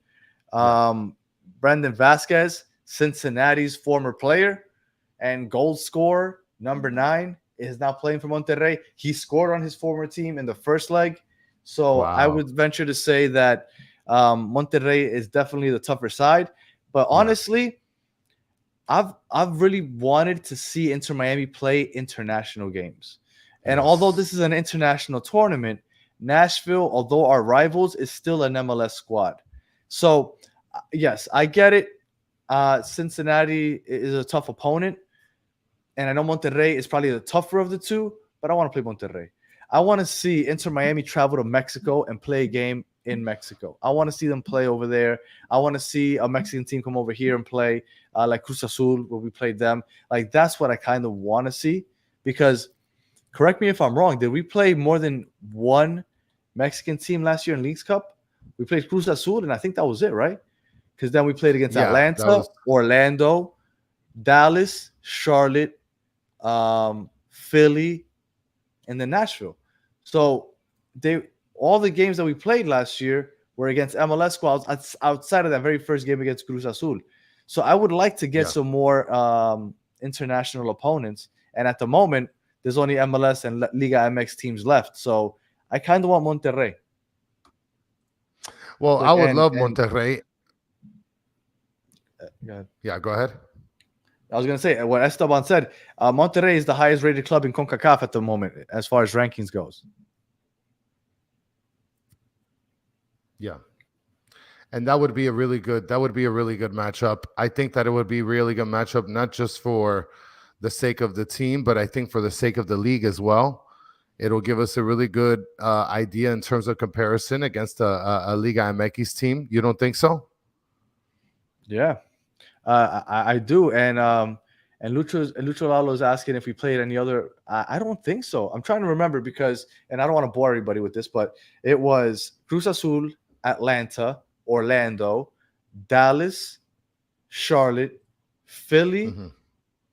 B: Brandon Vasquez, Cincinnati's former player and goal scorer, number 9, is now playing for Monterrey. He scored on his former team in the first leg. So I would venture to say that Monterrey is definitely the tougher side. But honestly, I've really wanted to see Inter Miami play international games. And although this is an international tournament, Nashville, although our rivals, is still an MLS squad. So, yes, I get it. Cincinnati is a tough opponent. And I know Monterrey is probably the tougher of the two, but I want to play Monterrey. I want to see Inter Miami travel to Mexico and play a game in Mexico. I want to see them play over there. I want to see a Mexican team come over here and play like Cruz Azul, where we played them. Like, that's what I kind of want to see, because correct me if I'm wrong, did we play more than one Mexican team last year in Leagues Cup? We played Cruz Azul, and I think that was it, right? Because then we played against Atlanta, Orlando, Dallas, Charlotte, Philly, and then Nashville. So all the games that we played last year were against MLS squads outside of that very first game against Cruz Azul. So I would like to get some more international opponents. And at the moment, there's only MLS and Liga MX teams left. So I kind of want Monterrey.
C: Well, I would love Monterrey. Yeah, go ahead.
B: I was going to say, what Esteban said, Monterrey is the highest rated club in CONCACAF at the moment, as far as rankings goes.
C: Yeah. And that would be a really good matchup. I think that it would be a really good matchup, not just for the sake of the team, but I think for the sake of the league as well. It'll give us a really good idea in terms of comparison against a Liga MX team. You don't think so?
B: Yeah, I do. And Lucho Lalo is asking if we played any other. I don't think so. I'm trying to remember because, and I don't want to bore everybody with this, but it was Cruz Azul, Atlanta, Orlando, Dallas, Charlotte, Philly,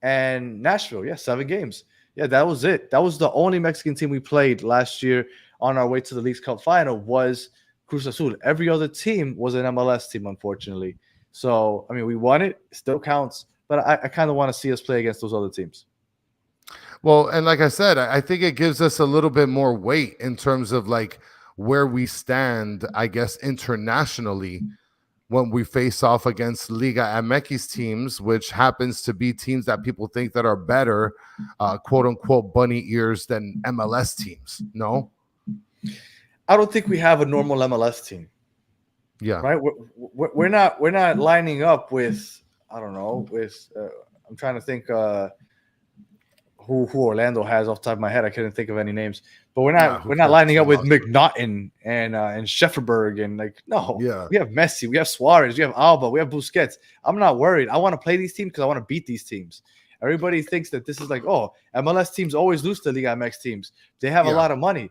B: and Nashville. Yeah, 7 games. Yeah, that was it. That was the only Mexican team we played last year on our way to the Leagues Cup final was Cruz Azul. Every other team was an MLS team, unfortunately. So, I mean, we won it. It still counts. But I kind of want to see us play against those other teams.
C: Well, and like I said, I think it gives us a little bit more weight in terms of like where we stand, I guess, internationally when we face off against Liga MX teams, which happens to be teams that people think that are better, quote unquote, bunny ears than MLS teams. No,
B: I don't think we have a normal MLS team.
C: Yeah,
B: right. We're not lining up with, I don't know, with I'm trying to think who Orlando has off the top of my head. I couldn't think of any names, but we're not lining up with McNaughton and Schefferberg and like, no.
C: Yeah,
B: we have Messi, we have Suarez, we have Alba, we have Busquets. I'm not worried. I want to play these teams because I want to beat these teams. Everybody thinks that this is like, oh, MLS teams always lose to Liga MX teams. They have a
C: Yeah.
B: lot of money.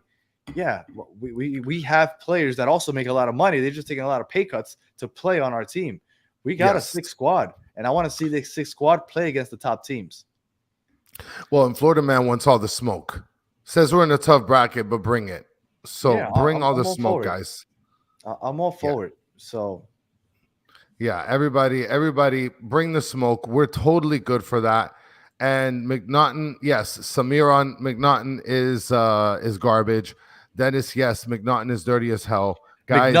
B: Yeah, we have players that also make a lot of money. They're just taking a lot of pay cuts to play on our team. We got a
C: Yes.
B: 6 squad, and I want to see the 6 squad play against the top teams.
C: Well, and Florida Man wants all the smoke. Says we're in a tough bracket, but bring it. So
B: Yeah,
C: bring all the
B: I'm all
C: smoke,
B: for it.
C: guys.
B: I'm all for it. So
C: Yeah, everybody bring the smoke. We're totally good for that. And McNaughton, yes, Samir on McNaughton is garbage. Dennis, yes, McNaughton is dirty as hell. Guys,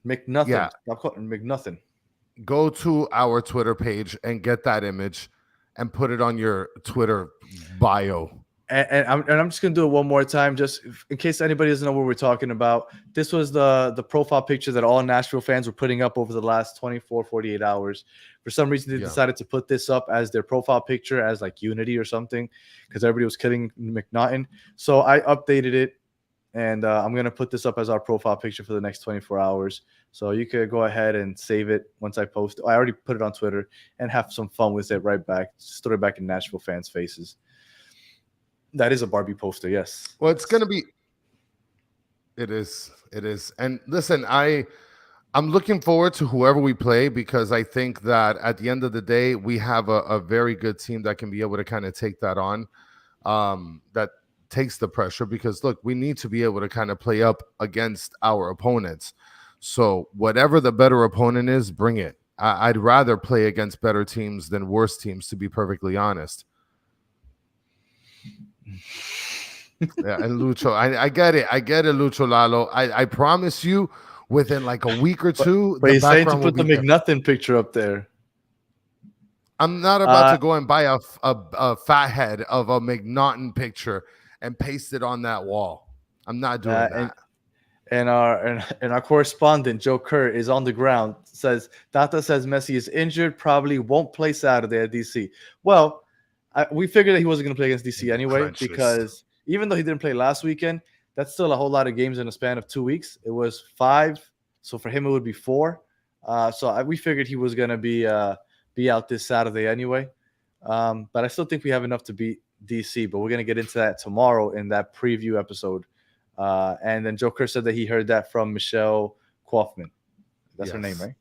B: McNuthing.
C: yeah.
B: Stop calling McNuthing.
C: Go to our Twitter page and get that image and put it on your Twitter bio.
B: And I'm just gonna do it one more time, just in case anybody doesn't know what we're talking about. This was the profile picture that all Nashville fans were putting up over the last 48 hours. For some reason, they decided to put this up as their profile picture, as like unity or something, because everybody was killing McNaughton. So I updated it, and I'm gonna put this up as our profile picture for the next 24 hours. So you could go ahead and save it once I post. I already put it on Twitter and have some fun with it right back. Just throw it back in Nashville fans' faces. That is a Barbie poster, yes.
C: Well, it's gonna be. It is. And listen, I'm looking forward to whoever we play, because I think that at the end of the day, we have a very good team that can be able to kind of take that on. That takes the pressure, because look, we need to be able to kind of play up against our opponents. So whatever the better opponent is, bring it. I'd rather play against better teams than worse teams, to be perfectly honest. Yeah, and Lucho, I get it, Lucho Lalo. I promise you, within like a week or two,
B: but he's saying to put the McNuthing picture up there.
C: I'm not about to go and buy a fathead of a McNaughton picture and paste it on that wall. I'm not doing that.
B: And our correspondent Joe Kerr is on the ground. Says Data says Messi is injured, probably won't play Saturday at DC. Well, we figured that he wasn't going to play against DC anyway, because even though he didn't play last weekend, that's still a whole lot of games in a span of 2 weeks. It was 5, so for him it would be 4. We figured he was going to be out this Saturday anyway. But I still think we have enough to beat DC. But we're going to get into that tomorrow in that preview episode. And then Joker said that he heard that from Michelle Kaufman. That's her name, right?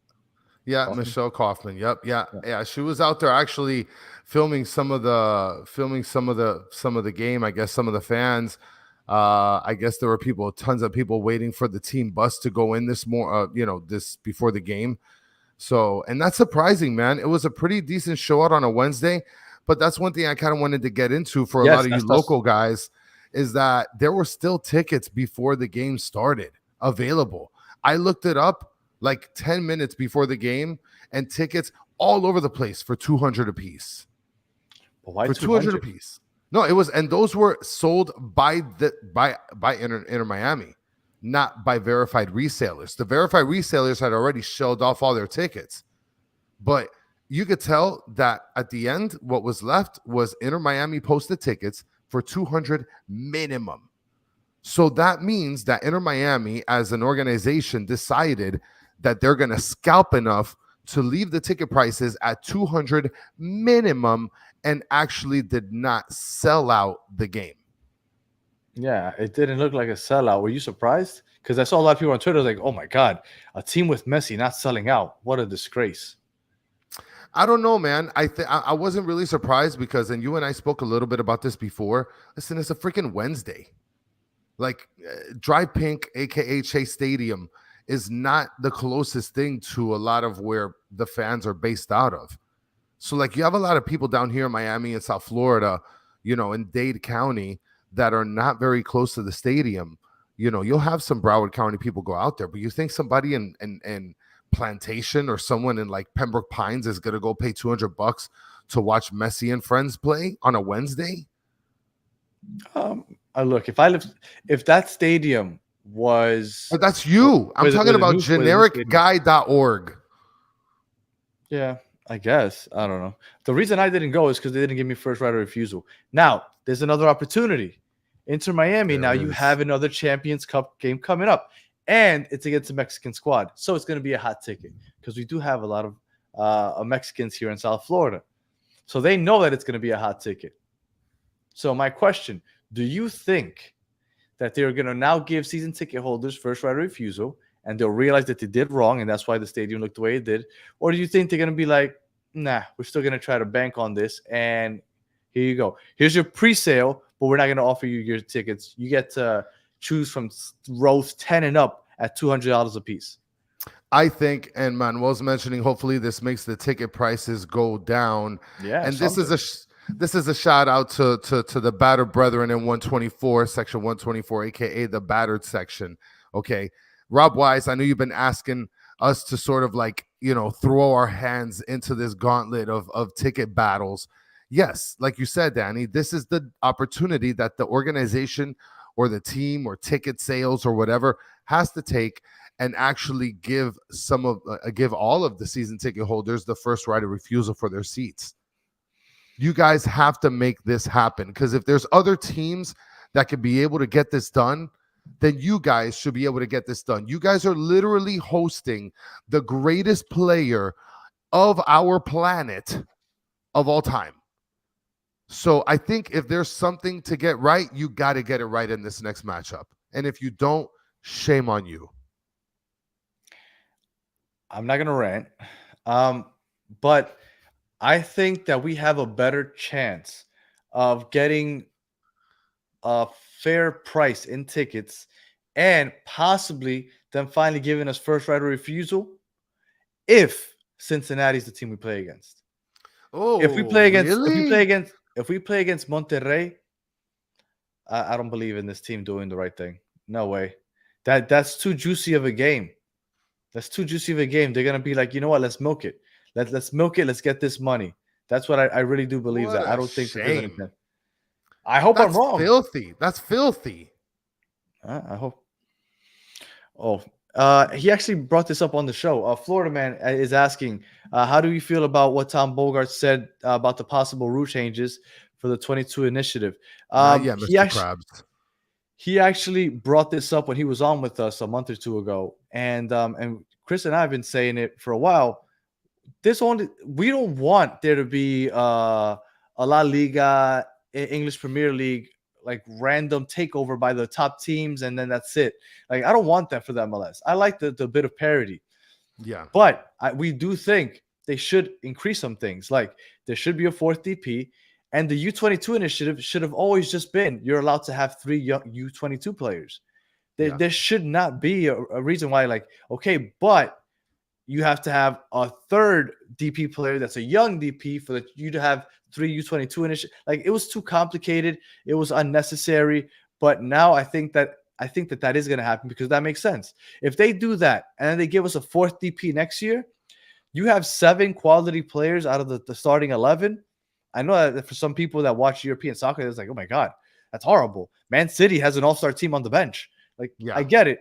C: Yeah, Kaufman? Michelle Kaufman. Yep. Yeah. She was out there actually filming some of the game. I guess some of the fans. I guess there were tons of people waiting for the team bus to go in this before the game. So, and that's surprising, man. It was a pretty decent show out on a Wednesday, but that's one thing I kind of wanted to get into for a lot of you local guys, is that there were still tickets before the game started available. I looked it up like 10 minutes before the game, and tickets all over the place for $200 a piece.
B: Why
C: for $200 a piece? No, it was, and those were sold by Inter Miami, not by verified resellers. The verified resellers had already shelled off all their tickets, but you could tell that at the end, what was left was Inter Miami posted tickets for $200 minimum. So that means that Inter Miami, as an organization, decided that they're going to scalp enough to leave the ticket prices at $200 minimum, and actually did not sell out the game.
B: Yeah, it didn't look like a sellout. Were you surprised? Because I saw a lot of people on Twitter like, oh my God, a team with Messi not selling out. What a disgrace.
C: I don't know, man. I wasn't really surprised, because, and you and I spoke a little bit about this before. Listen, it's a freaking Wednesday. Like, Drive Pink, aka Chase Stadium, is not the closest thing to a lot of where the fans are based out of. So, like, you have a lot of people down here in Miami and South Florida, in Dade County, that are not very close to the stadium. You'll have some Broward County people go out there, but you think somebody in Plantation or someone in like Pembroke Pines is gonna go pay $200 to watch Messi and friends play on a Wednesday?
B: Look, if that stadium was,
C: but that's you. I'm talking about genericguy.org.
B: Yeah, I guess. I don't know. The reason I didn't go is because they didn't give me first right of refusal. Now, there's another opportunity. Inter Miami, now you have another Champions Cup game coming up, and it's against a Mexican squad. So it's going to be a hot ticket, because we do have a lot of Mexicans here in South Florida. So they know that it's going to be a hot ticket. So my question, do you think that they're going to now give season ticket holders first right of refusal and they'll realize that they did wrong and that's why the stadium looked the way it did? Or do you think they're going to be like, nah, we're still going to try to bank on this and here you go. Here's your pre-sale, but we're not going to offer you your tickets. You get to choose from rows 10 and up at $200 a piece.
C: I think, and Manuel's mentioning, hopefully this makes the ticket prices go down.
B: Yeah,
C: and this is a shout out to the battered brethren in 124, section 124, aka the battered section. Okay, Rob Wise, I know you've been asking us to sort of like, throw our hands into this gauntlet of ticket battles. Yes, like you said, Danny, this is the opportunity that the organization or the team or ticket sales or whatever has to take and actually give all of the season ticket holders the first right of refusal for their seats. You guys have to make this happen, because if there's other teams that could be able to get this done, then you guys should be able to get this done. You guys are literally hosting the greatest player of our planet of all time. So I think if there's something to get right, you got to get it right in this next matchup. And if you don't, shame on you.
B: I'm not going to rant, but I think that we have a better chance of getting a fair price in tickets and possibly them finally giving us first right of refusal if Cincinnati's the team we play against.
C: Oh,
B: if we play against Monterrey, I don't believe in this team doing the right thing. No way. That's too juicy of a game. That's too juicy of a game. They're gonna be like, you know what? Let's milk it. Let's milk it. Let's get this money. That's what I really do believe. That I don't think that they're gonna. I hope I'm wrong.
C: Filthy. That's filthy.
B: I hope. Oh, he actually brought this up on the show. Florida Man is asking, how do you feel about what Tom Bogart said about the possible rule changes for the 22 initiative?
C: Yeah, Mr. Krabs.
B: He actually brought this up when he was on with us a month or two ago, and Chris and I have been saying it for a while. We don't want there to be a La Liga, English Premier League, like random takeover by the top teams, and then that's it. Like I don't want that for the MLS. I like the bit of parity.
C: Yeah,
B: but we do think they should increase some things. Like there should be a fourth DP. And the U22 initiative should have always just been you're allowed to have 3 young U22 players. There should not be a reason why, like, okay, but you have to have a third DP player that's a young DP for you to have 3 U22 initiative. Like it was too complicated. It was unnecessary. But now I think that is going to happen because that makes sense. If they do that and then they give us a fourth DP next year, you have 7 quality players out of the starting 11. I know that for some people that watch European soccer, it's like, oh my God, that's horrible. Man City has an all-star team on the bench. Like, I get it.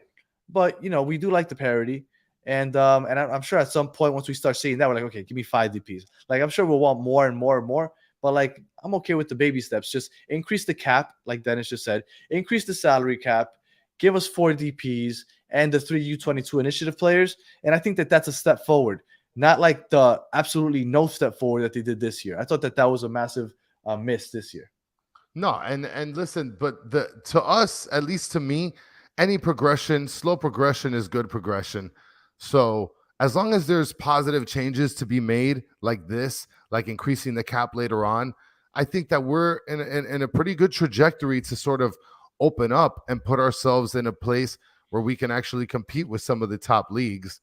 B: But, we do like the parity. And I'm sure at some point, once we start seeing that, we're like, okay, give me 5 DPs. Like, I'm sure we'll want more and more and more. But, like, I'm okay with the baby steps. Just increase the cap, like Dennis just said. Increase the salary cap. Give us 4 DPs and the 3 U22 initiative players. And I think that that's a step forward. Not like the absolutely no step forward that they did this year. I thought that was a massive miss this year.
C: No, and listen, but to us, at least to me, any progression, slow progression is good progression. So as long as there's positive changes to be made like this, like increasing the cap later on, I think that we're in a pretty good trajectory to sort of open up and put ourselves in a place where we can actually compete with some of the top leagues.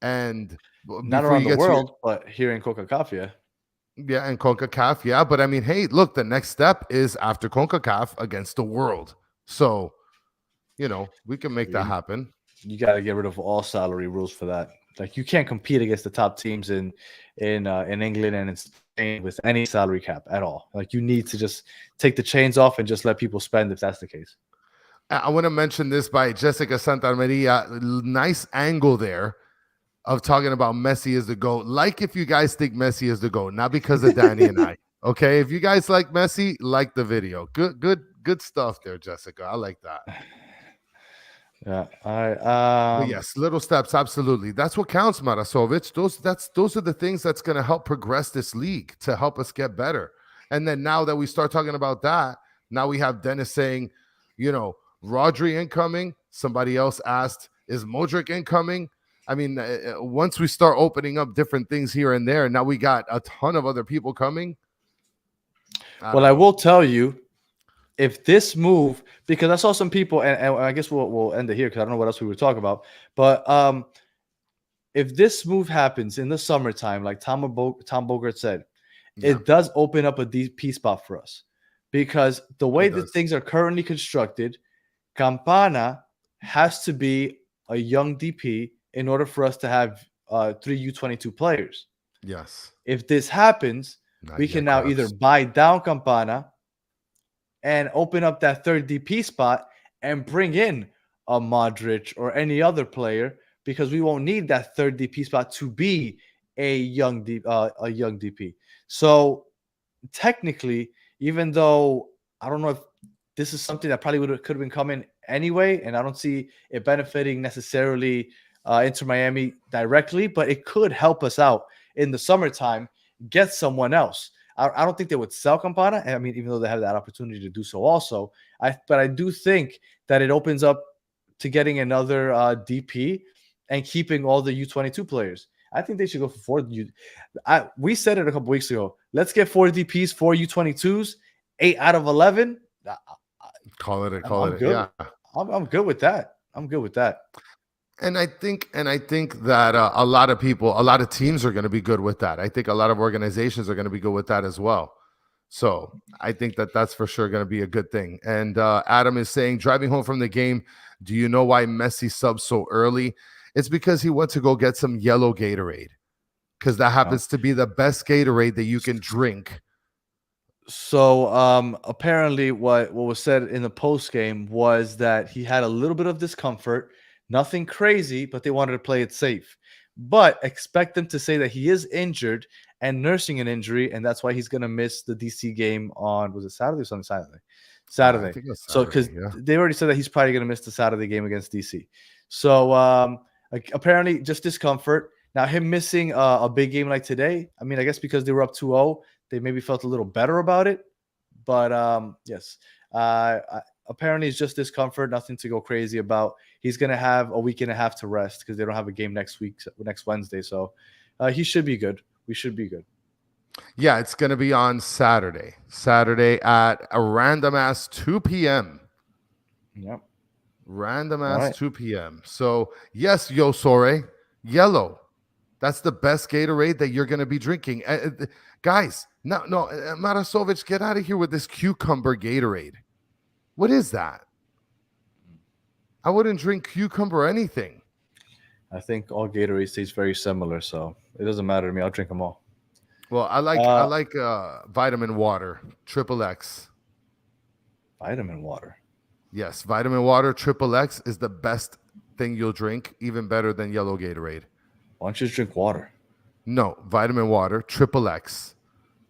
C: And
B: not around the world, but here in CONCACAF, yeah.
C: Yeah, and CONCACAF, yeah. But I mean, hey, look, the next step is after CONCACAF against the world. So, we can make that happen.
B: You got to get rid of all salary rules for that. Like, you can't compete against the top teams in England and in Spain with any salary cap at all. Like, you need to just take the chains off and just let people spend if that's the case.
C: I want to mention this by Jessica Santamaria. Nice angle there of talking about Messi as the GOAT. Like if you guys think Messi is the GOAT, not because of Danny and I. Okay, if you guys like Messi, like the video. Good stuff there, Jessica. I like that.
B: Yeah. All right.
C: But yes, little steps, absolutely. That's what counts, Marasovic. Those are the things that's going to help progress this league to help us get better. And then now that we start talking about that, now we have Dennis saying, Rodri incoming. Somebody else asked, is Modric incoming? I mean, once we start opening up different things here and there, now we got a ton of other people coming.
B: I will tell you, if this move, because I saw some people, and I guess we'll end it here because I don't know what else we were talking about. But if this move happens in the summertime, like Tom Bogart said, it does open up a DP spot for us, because the way that things are currently constructed, Campana has to be a young DP in order for us to have 3 U22 players.
C: Yes.
B: If this happens, we can now either buy down Campana and open up that third DP spot and bring in a Modric or any other player, because we won't need that third DP spot to be a young DP. So technically, even though I don't know if this is something that probably could have been coming anyway, and I don't see it benefiting necessarily Inter Miami directly, but it could help us out in the summertime, get someone else. I don't think they would sell Campana. I mean, even though they have that opportunity to do so also. But I do think that it opens up to getting another DP and keeping all the U22 players. I think they should go for 4. We said it a couple weeks ago. Let's get 4 DPs, 4 U22s, 8 out of 11.
C: Call it.
B: Yeah, I'm good with that.
C: And I think that a lot of teams are going to be good with that. I think a lot of organizations are going to be good with that as well. So I think that that's for sure going to be a good thing. And Adam is saying, driving home from the game, do you know why Messi subbed so early? It's because he went to go get some yellow Gatorade, because that happens to be the best Gatorade that you can drink.
B: So apparently what was said in the post game was that he had a little bit of discomfort. Nothing crazy, but they wanted to play it safe. But expect them to say that he is injured and nursing an injury, and that's why he's going to miss the DC game on, was it Saturday or Sunday? Saturday.
C: I think it was
B: So because they already said that he's probably going to miss the Saturday game against DC. So apparently just discomfort. Now him missing a big game like today, I mean, I guess because they were up 2-0, they maybe felt a little better about it. But yes, apparently it's just discomfort, nothing to go crazy about. He's going to have a week and a half to rest because they don't have a game next Wednesday. So he should be good. We should be good.
C: Yeah, it's going to be on Saturday at a random ass 2 p.m.
B: Yep.
C: Random ass 2 p.m. So yes, Yosore, yellow. That's the best Gatorade that you're going to be drinking. Guys, no, Marasovic, get out of here with this cucumber Gatorade. What is that? I wouldn't drink cucumber or anything.
B: I think all Gatorade tastes very similar, so it doesn't matter to me. I'll drink them all.
C: Well, I like vitamin water, XXX.
B: Vitamin water.
C: Yes, vitamin water, XXX is the best thing you'll drink, even better than yellow Gatorade.
B: Why don't you just drink water?
C: No, vitamin water, XXX.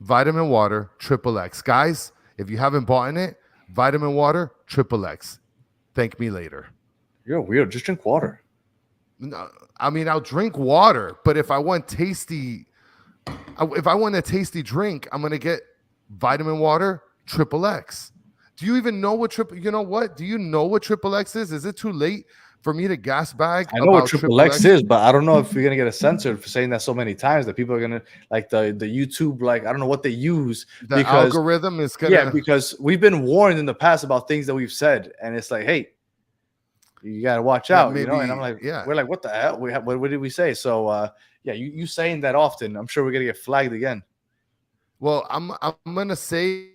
C: Vitamin water, XXX. Guys, if you haven't bought it, vitamin water, XXX. Thank me later.
B: You're weird. Just drink water.
C: No, I mean, I'll drink water, but if I want a tasty drink, I'm going to get vitamin water, XXX. Do you even know what you know what? Do you know what XXX is? Is it too late for me to gas bag?
B: I know what XXX is, but I don't know if you're gonna get a censored for saying that so many times that people are gonna like the YouTube, like I don't know what they use.
C: The algorithm is gonna
B: because we've been warned in the past about things that we've said, and it's like, hey, you gotta watch out, maybe, And I'm like, we're like, what the hell? What did we say? So you saying that often, I'm sure we're gonna get flagged again.
C: Well, I'm gonna save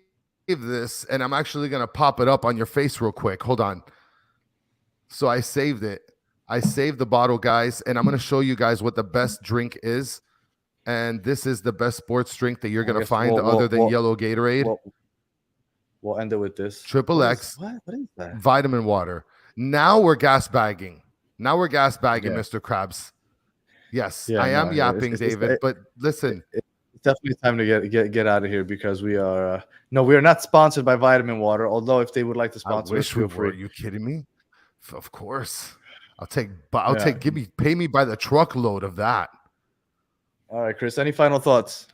C: this, and I'm actually gonna pop it up on your face real quick. Hold on. So I saved it. I saved the bottle, guys, and I'm going to show you guys what the best drink is. And this is the best sports drink that you're going to find other than yellow Gatorade.
B: We'll end it with this.
C: XXX.
B: What is that?
C: Vitamin water. Now we're gas bagging. Mr. Krabs. Yes, I am yapping, David. But listen.
B: It's definitely time to get out of here because we are we are not sponsored by Vitamin Water. Although if they would like to sponsor us, feel free.
C: Are you kidding me? Of course. Pay me by the truckload of that.
B: All right, Chris, any final thoughts?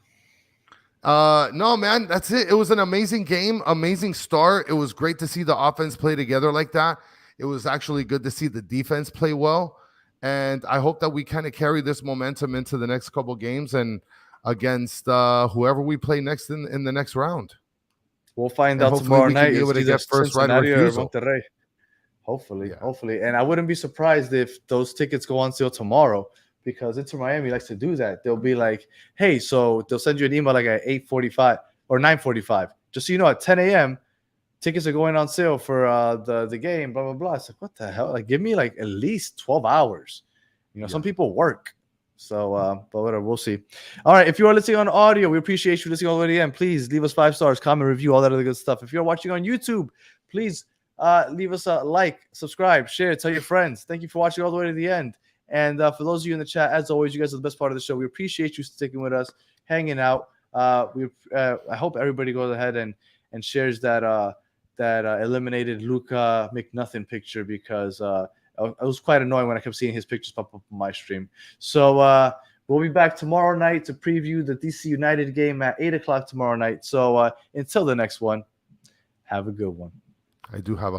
C: No, man, that's it. It was an amazing game, amazing start. It was great to see the offense play together like that. It was actually good to see the defense play well. And I hope that we kind of carry this momentum into the next couple games and against whoever we play next in the next round.
B: We'll find out tomorrow night.
C: Able to get first right of refusal.
B: Monterrey. Hopefully. And I wouldn't be surprised if those tickets go on sale tomorrow, because Inter Miami likes to do that. They'll be like, hey, so they'll send you an email like at 8:45 or 9:45. Just so you know, at 10 a.m., tickets are going on sale for the game, blah, blah, blah. It's like, what the hell? Like, give me like at least 12 hours. Some people work. So, but whatever, we'll see. All right, if you are listening on audio, we appreciate you listening all the way to the end. Please leave us 5 stars, comment, review, all that other good stuff. If you're watching on YouTube, please leave us a like, subscribe, share, tell your friends. Thank you for watching all the way to the end. And for those of you in the chat, as always, you guys are the best part of the show. We appreciate you sticking with us, hanging out. I hope everybody goes ahead and shares that eliminated Luka McNothing picture, because it was quite annoying when I kept seeing his pictures pop up on my stream. So we'll be back tomorrow night to preview the DC United game at 8 o'clock tomorrow night. So until the next one, have a good one.
C: I do have a